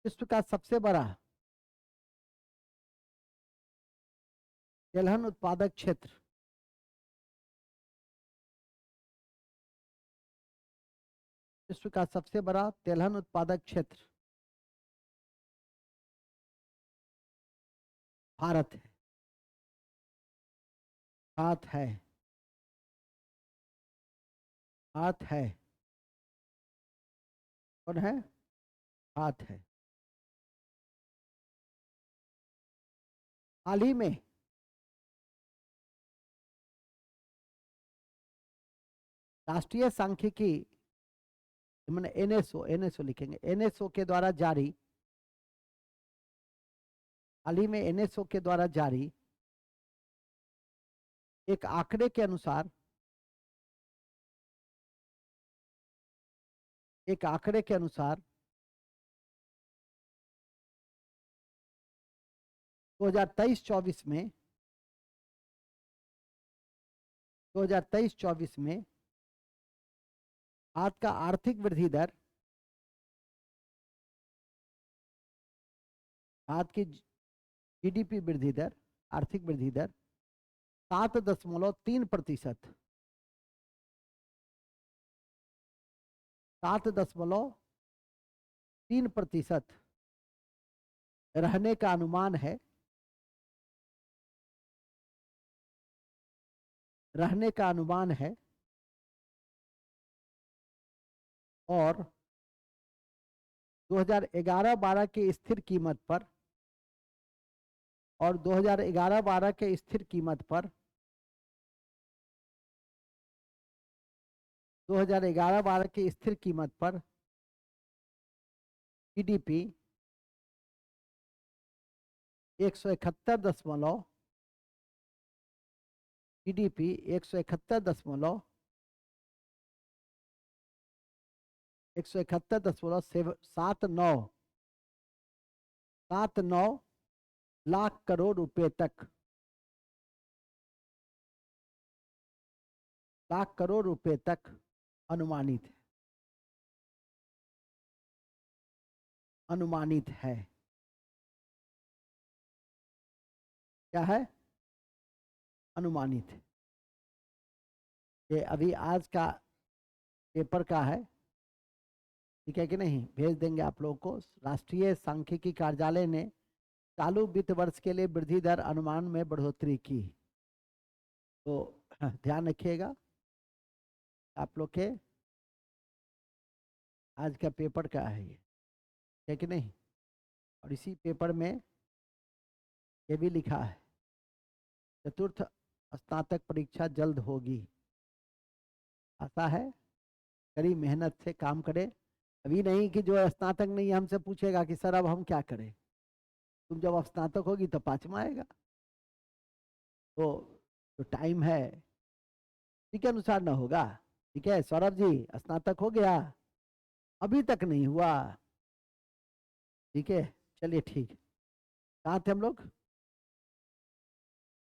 विश्व का सबसे बड़ा तिलहन उत्पादक क्षेत्र, विश्व का सबसे बड़ा तिलहन उत्पादक क्षेत्र भारत है। भारत है। भारत है। कौन है? भारत है। हाल ही में राष्ट्रीय सांख्यिकी मैंने एनएसओ लिखेंगे, एनएसओ के द्वारा जारी, हाल ही में एनएसओ के द्वारा जारी एक आंकड़े के अनुसार, एक आंकड़े के अनुसार 2023-24 में 2023-24 में भारत का आर्थिक वृद्धि दर, भारत की जीडीपी वृद्धि दर, आर्थिक वृद्धि दर 7.3%, 7.3% रहने का अनुमान है। रहने का अनुमान है और 2011-12 की स्थिर कीमत पर, और 2011-12 के स्थिर कीमत पर 2011-12 की स्थिर कीमत पर जीडीपी 171 जीडीपी 171.79 लाख करोड़ रुपए तक, अनुमानित है। अनुमानित है। क्या है? अनुमानित है। ये अभी आज का पेपर का है, ठीक है कि नहीं? भेज देंगे आप लोगों को। राष्ट्रीय सांख्यिकी कार्यालय ने चालू वित्त वर्ष के लिए वृद्धि दर अनुमान में बढ़ोतरी की, तो ध्यान रखिएगा आप लोग के। आज का पेपर का है ये, है कि नहीं? और इसी पेपर में ये भी लिखा है, चतुर्थ स्नातक परीक्षा जल्द होगी। आशा है कड़ी मेहनत से काम करें अभी नहीं कि जो स्नातक नहीं है हमसे पूछेगा कि सर अब हम क्या करें। तुम जब स्नातक होगी तो पांचवा आएगा। तो जो टाइम है ठीक के अनुसार ना होगा। ठीक है सौरभ जी, स्नातक हो गया? अभी तक नहीं हुआ। ठीक है, चलिए ठीक। कहाँ थे हम लोग?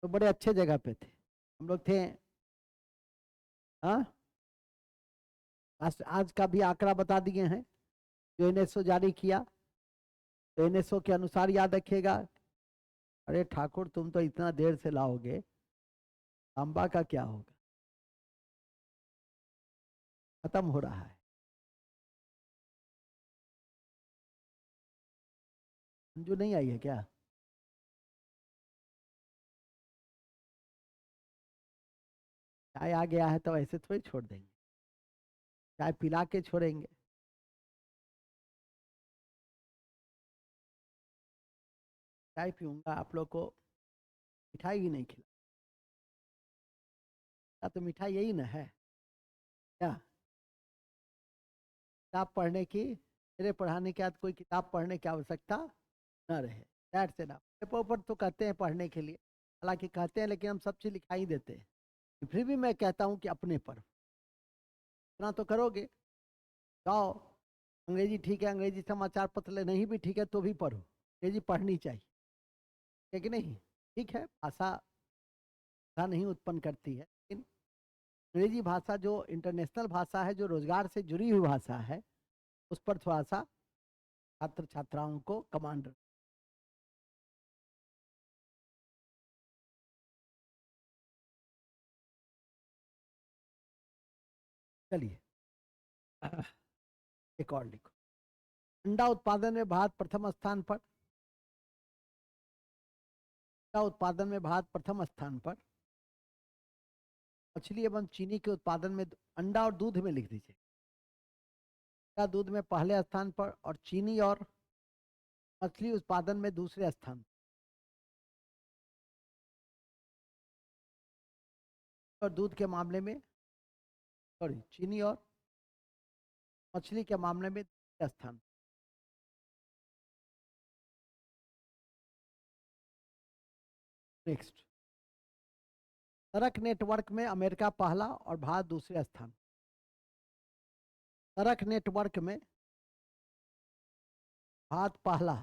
तो बड़े अच्छे जगह पे थे हम लोग थे। हाँ, आज का भी आंकड़ा बता दिए हैं जो एनएसओ जारी किया। तो एनएसओ के अनुसार याद रखिएगा। अरे ठाकुर तुम तो इतना देर से लाओगे, तांबा का क्या होगा? खत्म हो रहा है। अंजू नहीं आई है क्या? चाय आ गया है तो ऐसे थोड़ी छोड़ देंगे, चाय पिला के छोड़ेंगे। चाय पीऊंगा, आप लोग को मिठाई भी नहीं खिला। तो मिठाई यही ना है क्या? किताब पढ़ने की, मेरे पढ़ाने के बाद कोई किताब पढ़ने की आवश्यकता न रहे। दैट से ना पेपर ऊपर तो कहते हैं पढ़ने के लिए, हालांकि कहते हैं लेकिन हम सब चीज लिखाई देते हैं। फिर भी मैं कहता हूँ कि अपने पर इतना तो करोगे। जाओ, अंग्रेजी ठीक है, अंग्रेजी समाचार पत्र नहीं भी ठीक है तो भी पढ़ो, अंग्रेजी पढ़नी चाहिए है कि नहीं? ठीक है, भाषा नहीं उत्पन्न करती है, लेकिन अंग्रेजी भाषा जो इंटरनेशनल भाषा है, जो रोजगार से जुड़ी हुई भाषा है, उस पर थोड़ा सा छात्र छात्राओं को कमांड। चलिए एक और लिखो। अंडा उत्पादन में भारत प्रथम स्थान पर। अंडा उत्पादन में भारत प्रथम स्थान पर। मछली एवं चीनी के उत्पादन में अंडा और दूध में लिख दीजिए। अंडा दूध में पहले स्थान पर और चीनी और मछली उत्पादन में दूसरे स्थान। और दूध के मामले में, सॉरी, चीनी और मछली के मामले में दूसरे स्थान। नेक्स्ट, सड़क नेटवर्क में अमेरिका पहला और भारत दूसरे स्थान। सड़क नेटवर्क में भारत पहला,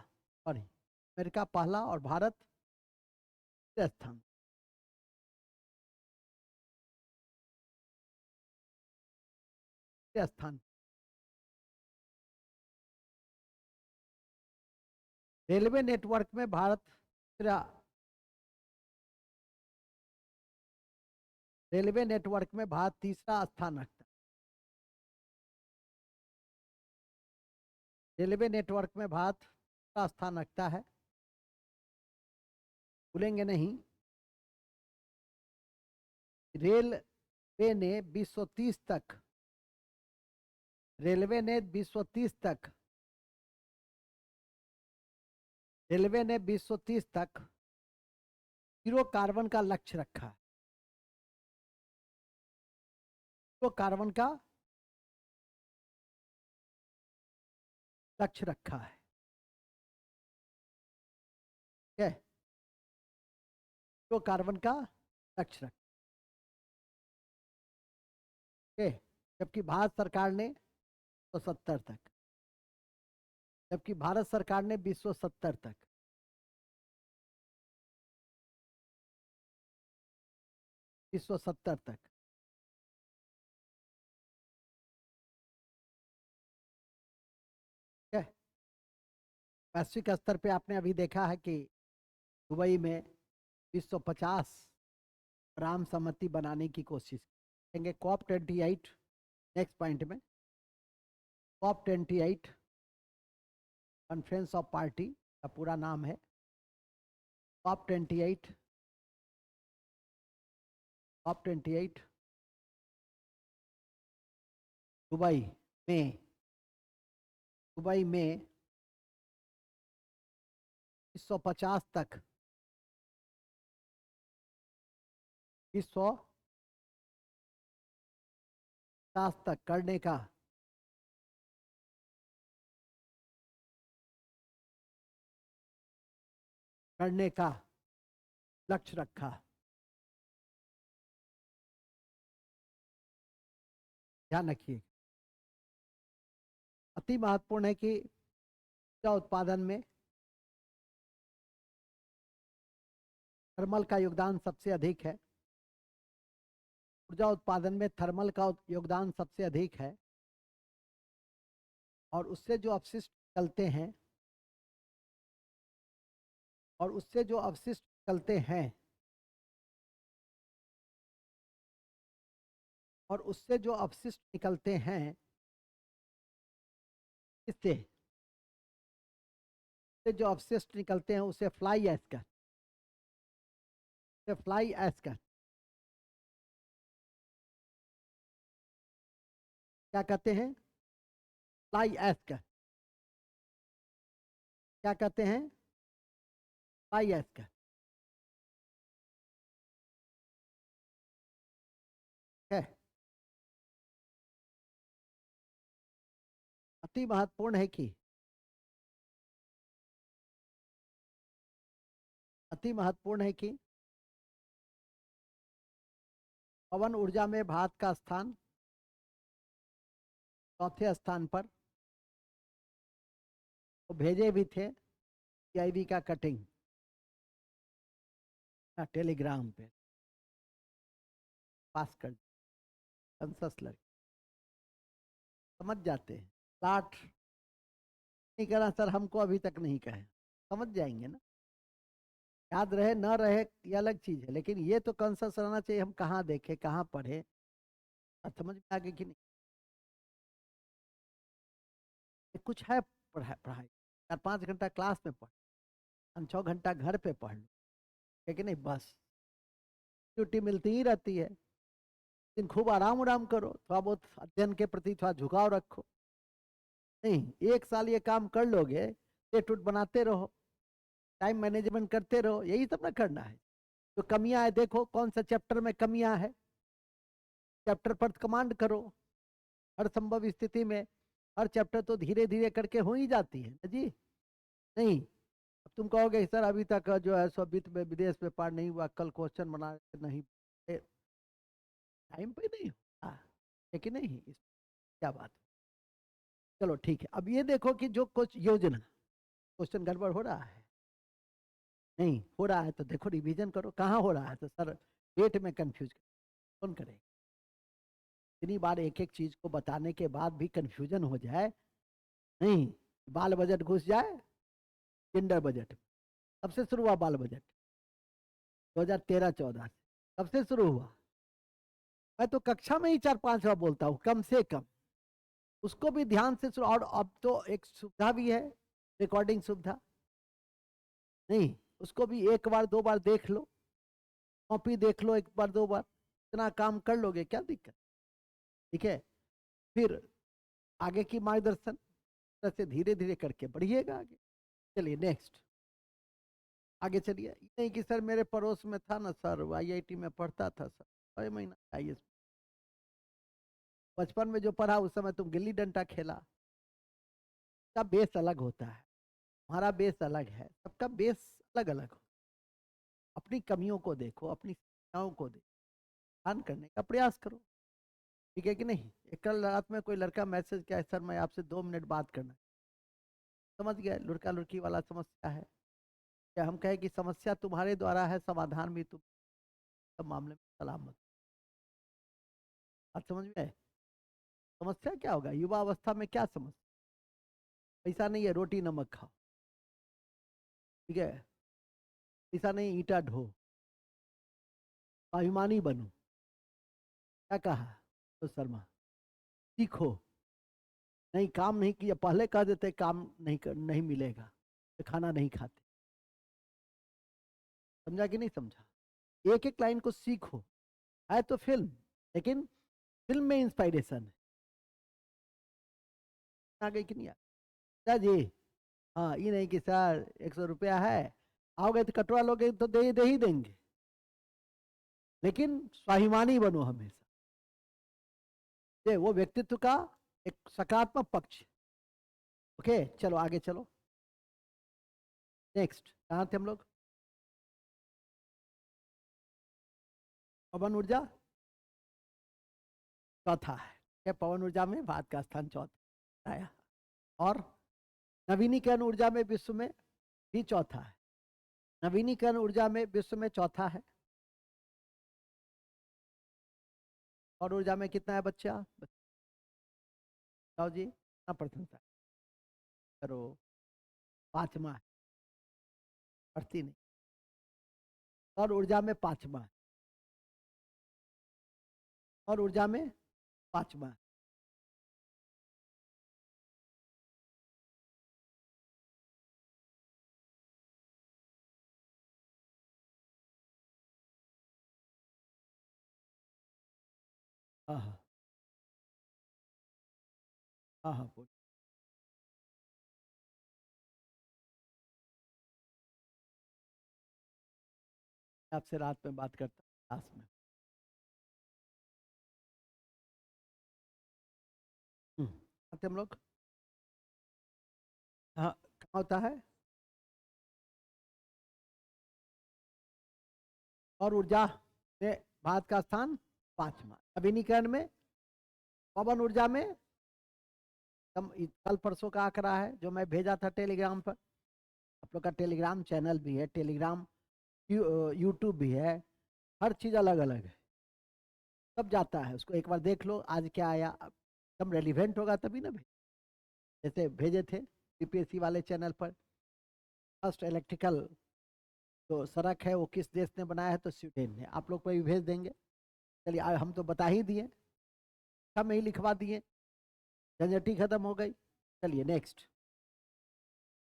सॉरी, अमेरिका पहला और भारत दूसरे स्थान। दूसरे स्थान। रेलवे नेटवर्क में भारत रेलवे नेटवर्क में भारत तीसरा स्थान रखता है। रेलवे नेटवर्क में भारत तीसरा स्थान रखता है, भूलेंगे नहीं। रेलवे ने 2030 तक, रेलवे ने 2030 तक, रेलवे ने 2030 तक जीरो कार्बन का लक्ष्य रखा है। जीरो कार्बन का लक्ष्य रखा है। ठीक है, जीरो कार्बन का लक्ष्य रखा है। जबकि भारत सरकार ने 170 तक, जबकि भारत सरकार ने 270 तक। 270 तक। ठीक है, वैश्विक स्तर पे आपने अभी देखा है कि दुबई में 250 राम सम्मति बनाने की कोशिश करेंगे। कॉप 28, नेक्स्ट पॉइंट में कॉप 28 कॉन्फ्रेंस ऑफ पार्टी का पूरा नाम है। कॉप 28, कॉप 28 दुबई में, दुबई में 150 तक, 150 तक करने का करने का लक्ष्य रखा। ध्यान रखिए, अति महत्वपूर्ण है कि ऊर्जा उत्पादन में थर्मल का योगदान सबसे अधिक है। ऊर्जा उत्पादन में थर्मल का योगदान सबसे अधिक है, और उससे जो अपशिष्ट निकलते हैं और उससे जो अपशिष्ट निकलते हैं और उससे जो अपशिष्ट निकलते हैं इससे जो अपशिष्ट निकलते हैं उसे फ्लाई ऐश का, फ्लाई ऐश का क्या कहते हैं? फ्लाई ऐश का क्या कहते हैं? फ्लाई ऐश का। है अति महत्वपूर्ण है कि अति महत्वपूर्ण है कि पवन ऊर्जा में भारत का स्थान चौथे स्थान पर। तो भेजे भी थे पीआईबी का कटिंग टेलीग्राम पे पास कर, कंसस लड़के समझ जाते हैं। लाट नहीं करा सर, हमको अभी तक नहीं कहे, समझ जाएंगे ना। याद रहे ना रहे ये अलग चीज है, लेकिन ये तो कंसस रहना चाहिए, हम कहाँ देखे कहाँ पढ़े, समझ में आ गई कि नहीं। कुछ है पढ़ाई 4-5 घंटा क्लास में पढ़, 5-6 घंटा घर पे पढ़ लो, है कि नहीं। बस छुट्टी मिलती ही रहती है, लेकिन खूब आराम आराम करो, थोड़ा बहुत अध्ययन के प्रति थोड़ा झुकाव रखो। नहीं 1 साल ये काम कर लोगे, सेट उट बनाते रहो, टाइम मैनेजमेंट करते रहो, यही सब ना करना है। जो कमियां है देखो कौन सा चैप्टर में कमियां है, चैप्टर पर कमांड करो। हर संभव स्थिति में हर चैप्टर तो धीरे धीरे करके हो ही जाती है ना जी। नहीं अब तुम कहोगे सर अभी तक जो है सो वित्त में विदेश व्यापार नहीं हुआ, कल क्वेश्चन बना नहीं, टाइम पे नहीं होता है कि नहीं, क्या बात। चलो ठीक है, अब ये देखो कि जो कुछ योजना क्वेश्चन गड़बड़ हो रहा है, नहीं हो रहा है तो देखो रिवीजन करो। कहाँ हो रहा है तो सर डेट में कंफ्यूज कौन करेगा। इतनी बार एक एक चीज को बताने के बाद भी कंफ्यूजन हो जाए, नहीं बाल बजट घुस जाए किंडर बजट, कब से शुरू हुआ बाल बजट? 2013-14 कब से शुरू हुआ? मैं तो कक्षा में ही 4-5 बार बोलता हूँ कम से कम, उसको भी ध्यान से सुनो। और अब तो एक सुविधा भी है, रिकॉर्डिंग सुविधा, नहीं उसको भी 1-2 बार देख लो, कॉपी देख लो 1-2 बार, इतना काम कर लोगे क्या दिक्कत। ठीक है, फिर आगे की मार्गदर्शन से धीरे धीरे करके बढ़िएगा आगे। चलिए नेक्स्ट, आगे चलिए। नहीं कि सर मेरे पड़ोस में था ना सर, आईआईटी में पढ़ता था सर, 6 महीना आईएएस, बचपन में जो पढ़ा उस समय तुम गिल्ली डंडा खेला। सबका बेस अलग होता है, हमारा बेस अलग है, सबका बेस अलग अलग हो। अपनी कमियों को देखो, अपनी सीमाओं को देखो, ध्यान करने का प्रयास करो, ठीक है कि नहीं। एक कल रात में कोई लड़का मैसेज किया, सर मैं आपसे 2 मिनट बात करना, समझ गए लड़का लड़की वाला समस्या है। क्या हम कहें कि समस्या तुम्हारे द्वारा है, समाधान भी तुम, सब मामले में सलामत। बात समझ में आए? समस्या क्या होगा, युवा अवस्था में क्या समस्या? पैसा नहीं है रोटी नमक खाओ, ठीक है, पैसा नहीं ईटा ढो, अभिमानी बनो, क्या कहा तो शर्मा, सीखो। नहीं काम नहीं किया, पहले कह देते काम नहीं मिलेगा तो खाना नहीं खाते। समझा कि नहीं समझा? एक एक लाइन को सीखो। है तो फिल्म, लेकिन फिल्म में इंस्पायरेशन है, आ गई कि नहीं? सर जी हाँ, ये नहीं कि सर 100 रुपया है, आओगे तो कटवा लोगे तो दे ही देंगे, लेकिन स्वाभिमानी बनो हमेशा। ये वो व्यक्तित्व का एक सकारात्मक पक्ष। ओके चलो आगे चलो, नेक्स्ट कहाँ थे हम लोग? पवन ऊर्जा चौथा है। क्या पवन ऊर्जा में भारत का स्थान चौथा आया। और नवीनीकरण ऊर्जा में विश्व में भी चौथा है। नवीनीकरण ऊर्जा में विश्व में चौथा है। और ऊर्जा में कितना है बच्चा? बताओ जी, कितना प्रशंसा करो। पांचवा है, पढ़ती नहीं। और ऊर्जा में पांचवा है। और ऊर्जा में पांचवा है। हाँ हाँ हाँ हाँ बोल। आपसे रात में बात करता हूँ क्लास में। आते हम लोग। हाँ, कहाँ होता है? और ऊर्जा में भारत का स्थान पांचवा। नवीनीकरण में, पवन ऊर्जा में कल परसों का आंकड़ा है जो मैं भेजा था टेलीग्राम पर। आप लोग का टेलीग्राम चैनल भी है, टेलीग्राम यूट्यूब भी है, हर चीज अलग अलग है, सब जाता है। उसको एक बार देख लो आज क्या आया, एकदम रेलिवेंट होगा तभी ना। जैसे भेजे थे यूपीएससी वाले चैनल पर, फर्स्ट इलेक्ट्रिकल जो सड़क है वो किस देश ने बनाया है, तो स्वीडन ने। आप लोग को भी भेज देंगे। चलिए, हम तो बता ही दिए, हम ही लिखवा दिए, झंझट ही खत्म हो गई। चलिए नेक्स्ट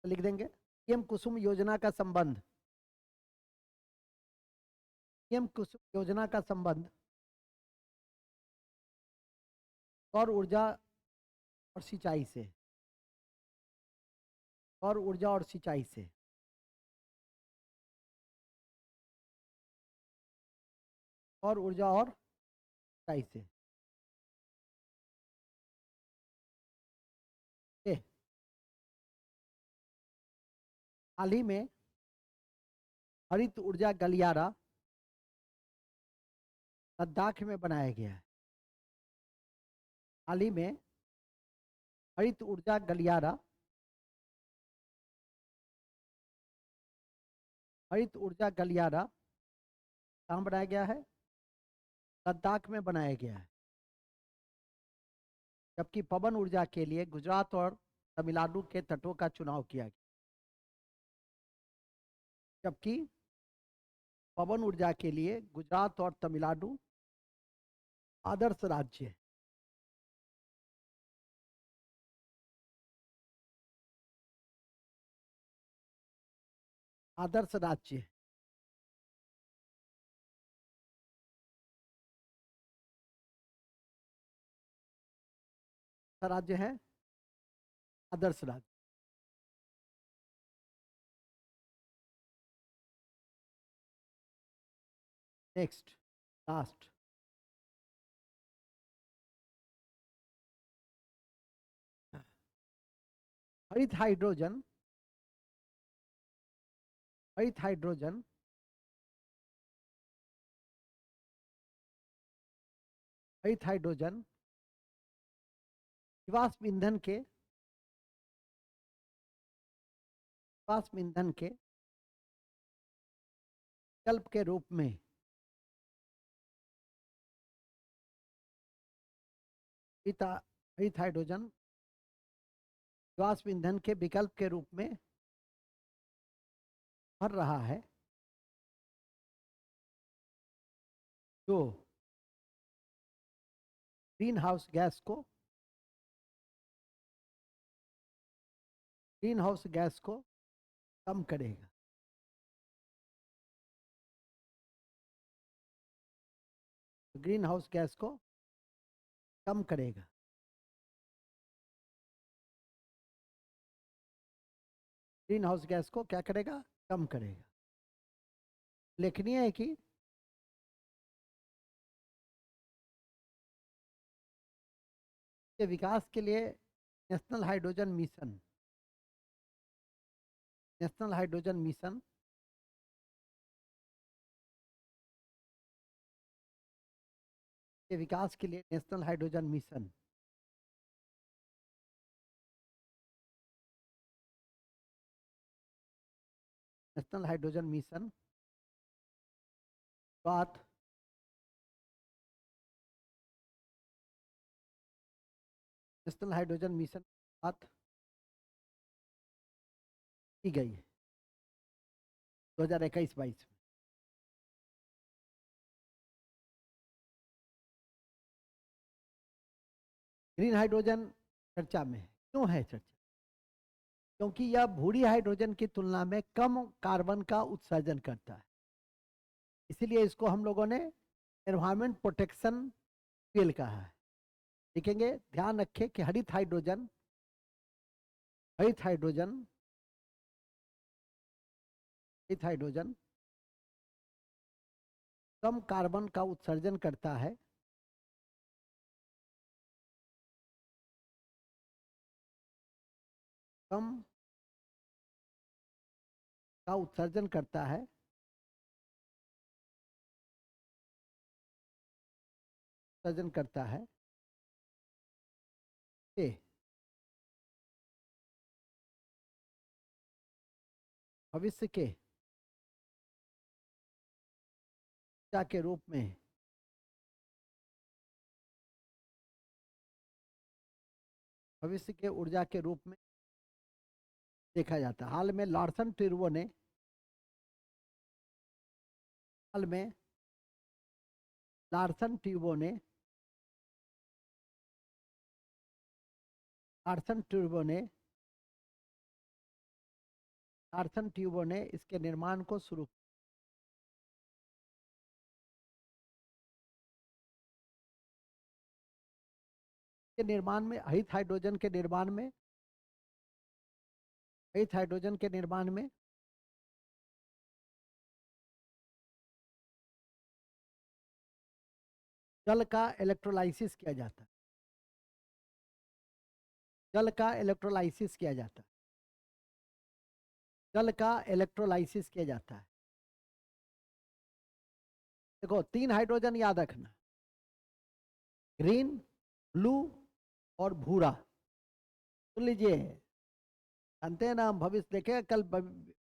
लिख देंगे। पीएम कुसुम योजना का संबंध, पीएम कुसुम योजना का संबंध सौर ऊर्जा और सिंचाई से, सौर ऊर्जा और सिंचाई से। सौर ऊर्जा और सिंचाई से। ए, हाल ही में हरित ऊर्जा गलियारा लद्दाख में बनाया गया है। हाल ही में हरित ऊर्जा गलियारा, हरित ऊर्जा गलियारा कहाँ बनाया गया है? लद्दाख में बनाया गया है। जबकि पवन ऊर्जा के लिए गुजरात और तमिलनाडु के तटों का चुनाव किया गया। जबकि पवन ऊर्जा के लिए गुजरात और तमिलनाडु आदर्श राज्य है। आदर्श राज्य राज्य है, आदर्श राज्य। नेक्स्ट, लास्ट, हरित हाइड्रोजन, हरित हाइड्रोजन हरित हाइड्रोजन जीवाश्म ईंधन के, जीवाश्म ईंधन के विकल्प के रूप में हरित हाइड्रोजन जीवाश्म ईंधन के विकल्प के रूप में भर रहा है, जो ग्रीन हाउस गैस को, ग्रीन हाउस गैस को कम करेगा। ग्रीन हाउस गैस को कम करेगा। ग्रीन हाउस गैस को क्या करेगा? कम करेगा। उल्लेखनीय है कि के विकास के लिए national hydrogen mission, national hydrogen mission के विकास के लिए national hydrogen mission, national hydrogen mission बात नेशनल हाइड्रोजन मिशन बात की गई है 2021-22 में। ग्रीन हाइड्रोजन चर्चा में है। क्यों है चर्चा? क्योंकि यह भूरी हाइड्रोजन की तुलना में कम कार्बन का उत्सर्जन करता है, इसीलिए इसको हम लोगों ने एनवायरमेंट प्रोटेक्शन फ्यूल कहा है। लिखेंगे, ध्यान रखें कि हरित हाइड्रोजन हरित हाइड्रोजन हरित हाइड्रोजन कम कार्बन का उत्सर्जन करता है, कम का उत्सर्जन करता है, उत्सर्जन करता है के भविष्य के ऊर्जा के रूप में भविष्य के ऊर्जा के रूप में देखा जाता है। हाल में लार्सन ट्यूब्रो ने हाल में लार्सन ट्यूब्रो ने लार्सन ट्यूब्रो ने लार्सन ट्यूब्रो ने इसके निर्माण को शुरू के निर्माण में हरित हाइड्रोजन के निर्माण में हरित हाइड्रोजन के निर्माण में जल का इलेक्ट्रोलाइसिस किया जाता है। जल का इलेक्ट्रोलाइसिस किया जाता है। जल का इलेक्ट्रोलाइसिस किया जाता है। देखो, 3 हाइड्रोजन याद रखना, ग्रीन, ब्लू और भूरा। सुन लीजिए, जानते हैं ना, हम भविष्य देखे कल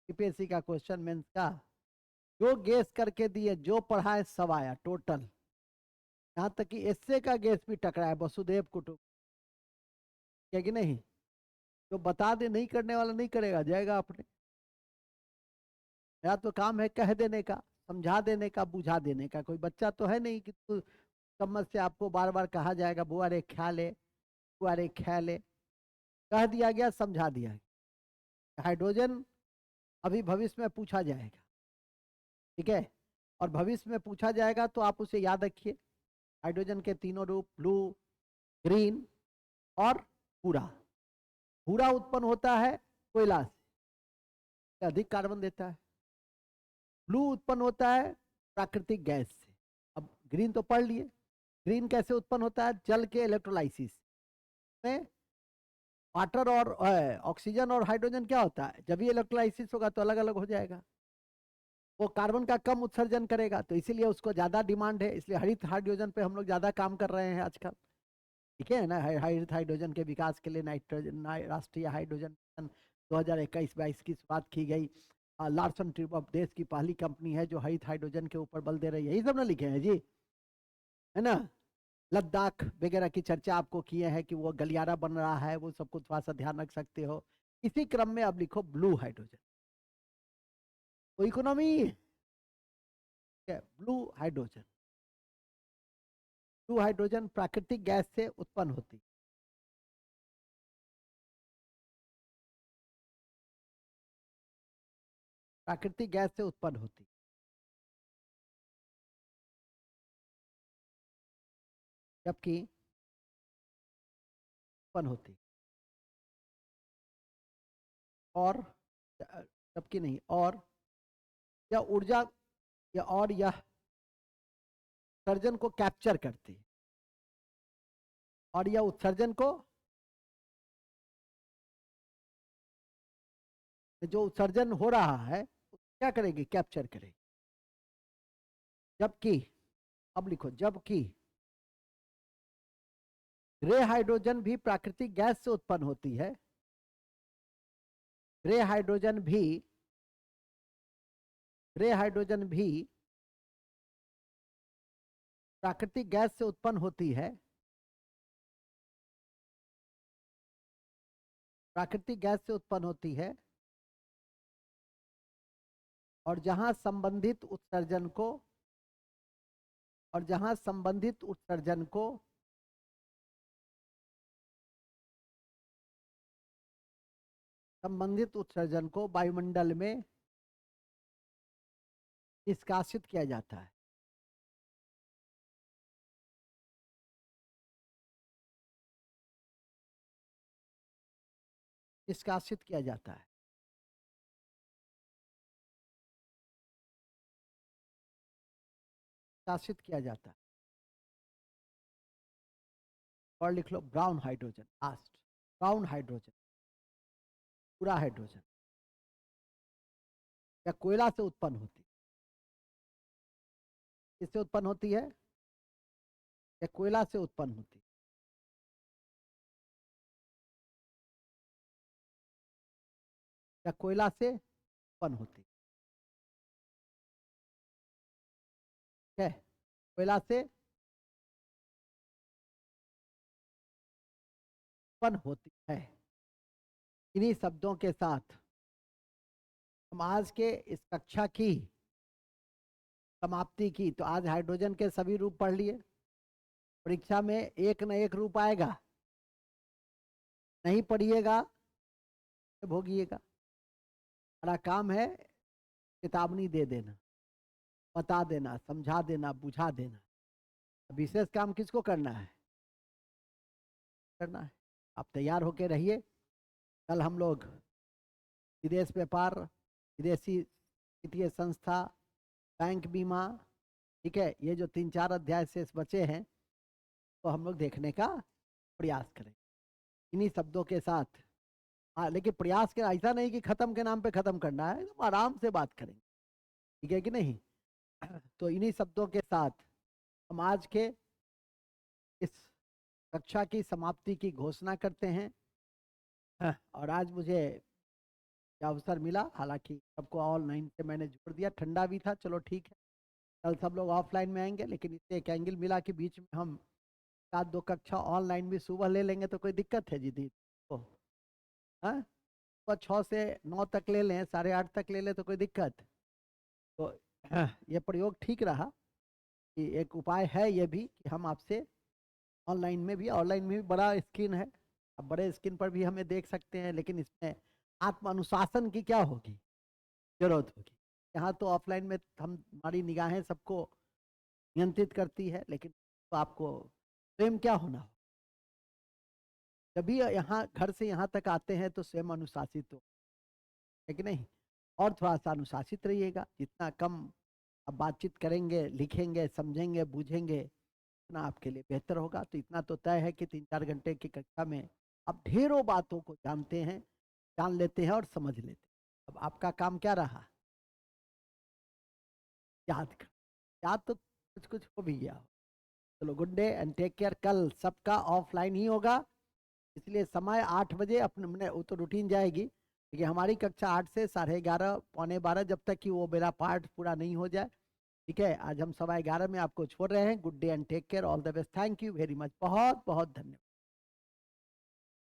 यूपीएससी का क्वेश्चन मेंस का, जो गेस करके दिए, जो पढ़ा है सब आया टोटल, यहाँ तक कि एसए का गेस भी टकराया, वसुदेव कुटुंब, क्या कि नहीं? जो बता दे, नहीं करने वाला नहीं करेगा, जाएगा अपने। मेरा तो काम है कह देने का, समझा देने का, बुझा देने का। कोई बच्चा तो है नहीं कि तू समझ से आपको बार बार कहा जाएगा बुआ रे ख्या ले, बुआ रे ख्या ले। कह दिया गया, समझा दिया गया। हाइड्रोजन अभी भविष्य में पूछा जाएगा, ठीक है? और भविष्य में पूछा जाएगा तो आप उसे याद रखिए, हाइड्रोजन के तीनों रूप, ब्लू, ग्रीन और भूरा। भूरा उत्पन्न होता है कोयला से, अधिक कार्बन देता है। ब्लू उत्पन्न होता है प्राकृतिक गैस से। अब ग्रीन तो पढ़ लिए, ग्रीन कैसे उत्पन्न होता है? जल के इलेक्ट्रोलाइसिस में वाटर और ऑक्सीजन और हाइड्रोजन क्या होता है, जब भी इलेक्ट्रोलाइसिस होगा तो अलग अलग हो जाएगा, वो कार्बन का कम उत्सर्जन करेगा, तो इसीलिए उसको ज्यादा डिमांड है। इसलिए हरित हाइड्रोजन पे हम लोग ज्यादा काम कर रहे हैं आजकल, ठीक है ना? हरित हाइड्रोजन के विकास के लिए नाइट्रोजन राष्ट्रीय हाइड्रोजन मिशन 2021-22 की शुरुआत की गई। लार्सन ट्यूब्रो देश की पहली कंपनी है जो हरित हाइड्रोजन के ऊपर बल दे रही है। यही सब ना लिखे हैं जी, है ना? लद्दाख वगैरह की चर्चा आपको किए हैं कि वो गलियारा बन रहा है, वो सब कुछ थोड़ा सा ध्यान रख सकते हो। इसी क्रम में अब लिखो ब्लू हाइड्रोजन, वो इकोनॉमी है। ब्लू हाइड्रोजन, ब्लू हाइड्रोजन प्राकृतिक गैस से उत्पन्न होती, प्राकृतिक गैस से उत्पन्न होती, जबकि उत्पन्न होती, और जबकि नहीं, और यह ऊर्जा या और यह उत्सर्जन को कैप्चर करती, और यह उत्सर्जन को, जो उत्सर्जन हो रहा है क्या करेगी? कैप्चर करेगी। जबकि, अब लिखो, जबकि ग्रे हाइड्रोजन भी प्राकृतिक गैस से उत्पन्न होती है। ग्रे हाइड्रोजन भी प्राकृतिक गैस से उत्पन्न होती है। प्राकृतिक गैस से उत्पन्न होती है और जहां संबंधित उत्सर्जन को वायुमंडल में निष्कासित किया जाता है। निष्कासित किया जाता है। निष्कासित किया जाता है। और लिख लो brown hydrogen. Last brown hydrogen, पूरा हाइड्रोजन या कोयला से उत्पन्न होती है। किससे उत्पन्न होती है? या कोयला से उत्पन्न होती है। या कोयला से उत्पन्न होती है। क्या कोयला से उत्पन्न होती है। इन्हीं शब्दों के साथ हम आज के इस कक्षा की समाप्ति की। तो आज हाइड्रोजन के सभी रूप पढ़ लिए। परीक्षा में एक न एक रूप आएगा, नहीं पढ़िएगा तो भोगिएगा। हमारा काम है चेतावनी दे देना, बता देना, समझा देना, बुझा देना। विशेष काम किसको करना है? आप तैयार होके रहिए। कल हम लोग विदेश व्यापार, विदेशी वित्तीय संस्था, बैंक बीमा, ठीक है, ये जो 3-4 अध्याय शेष बचे हैं तो हम लोग देखने का प्रयास करें इन्हीं शब्दों के साथ। लेकिन प्रयास के ऐसा नहीं कि खत्म के नाम पे खत्म करना है, तो आराम से बात करेंगे, ठीक है कि नहीं? तो इन्हीं शब्दों के साथ हम आज के इस कक्षा की समाप्ति की घोषणा करते हैं। और आज मुझे अवसर मिला, हालांकि सबको ऑनलाइन से मैंने जोड़ दिया, ठंडा भी था, चलो ठीक है। कल सब लोग ऑफलाइन में आएंगे, लेकिन इससे एक एंगल मिला कि बीच में हम 1-2 कक्षा ऑनलाइन भी सुबह ले लेंगे तो कोई दिक्कत है जी दी तो? हाँ, 6 से 9 तक ले लें, 8:30 तक ले लें तो कोई दिक्कत? तो ये प्रयोग ठीक रहा कि एक उपाय है ये भी कि हम आपसे ऑनलाइन में भी बड़ा स्क्रीन है, अब बड़े स्क्रीन पर भी हमें देख सकते हैं, लेकिन इसमें आत्म अनुशासन की क्या होगी? जरूरत होगी। यहाँ तो ऑफलाइन में हमारी निगाहें सबको नियंत्रित करती है, लेकिन तो आपको स्वयं क्या होना हो? जब भी यहाँ घर से यहाँ तक आते हैं तो स्वयं अनुशासित हो, है कि नहीं? और थोड़ा सा अनुशासित रहिएगा। जितना कम आप बातचीत करेंगे, लिखेंगे, समझेंगे, बूझेंगे, उतना आपके लिए बेहतर होगा। तो इतना तो तय है कि 3-4 घंटे की कक्षा में आप ढेरों बातों को जानते हैं, जान लेते हैं और समझ लेते हैं। अब आपका काम क्या रहा? याद तो कुछ कुछ हो भी गया। चलो, good day and take care. कल सबका ऑफलाइन ही होगा, इसलिए समय 8 बजे अपने वो तो रूटीन जाएगी, क्योंकि हमारी कक्षा 8 से 11:30 पौने 12, जब तक कि वो मेरा पार्ट पूरा नहीं हो जाए। ठीक है, आज हम 11:15 में आपको छोड़ रहे हैं। Good day and take care, all the best, thank you very much, बहुत बहुत धन्यवाद।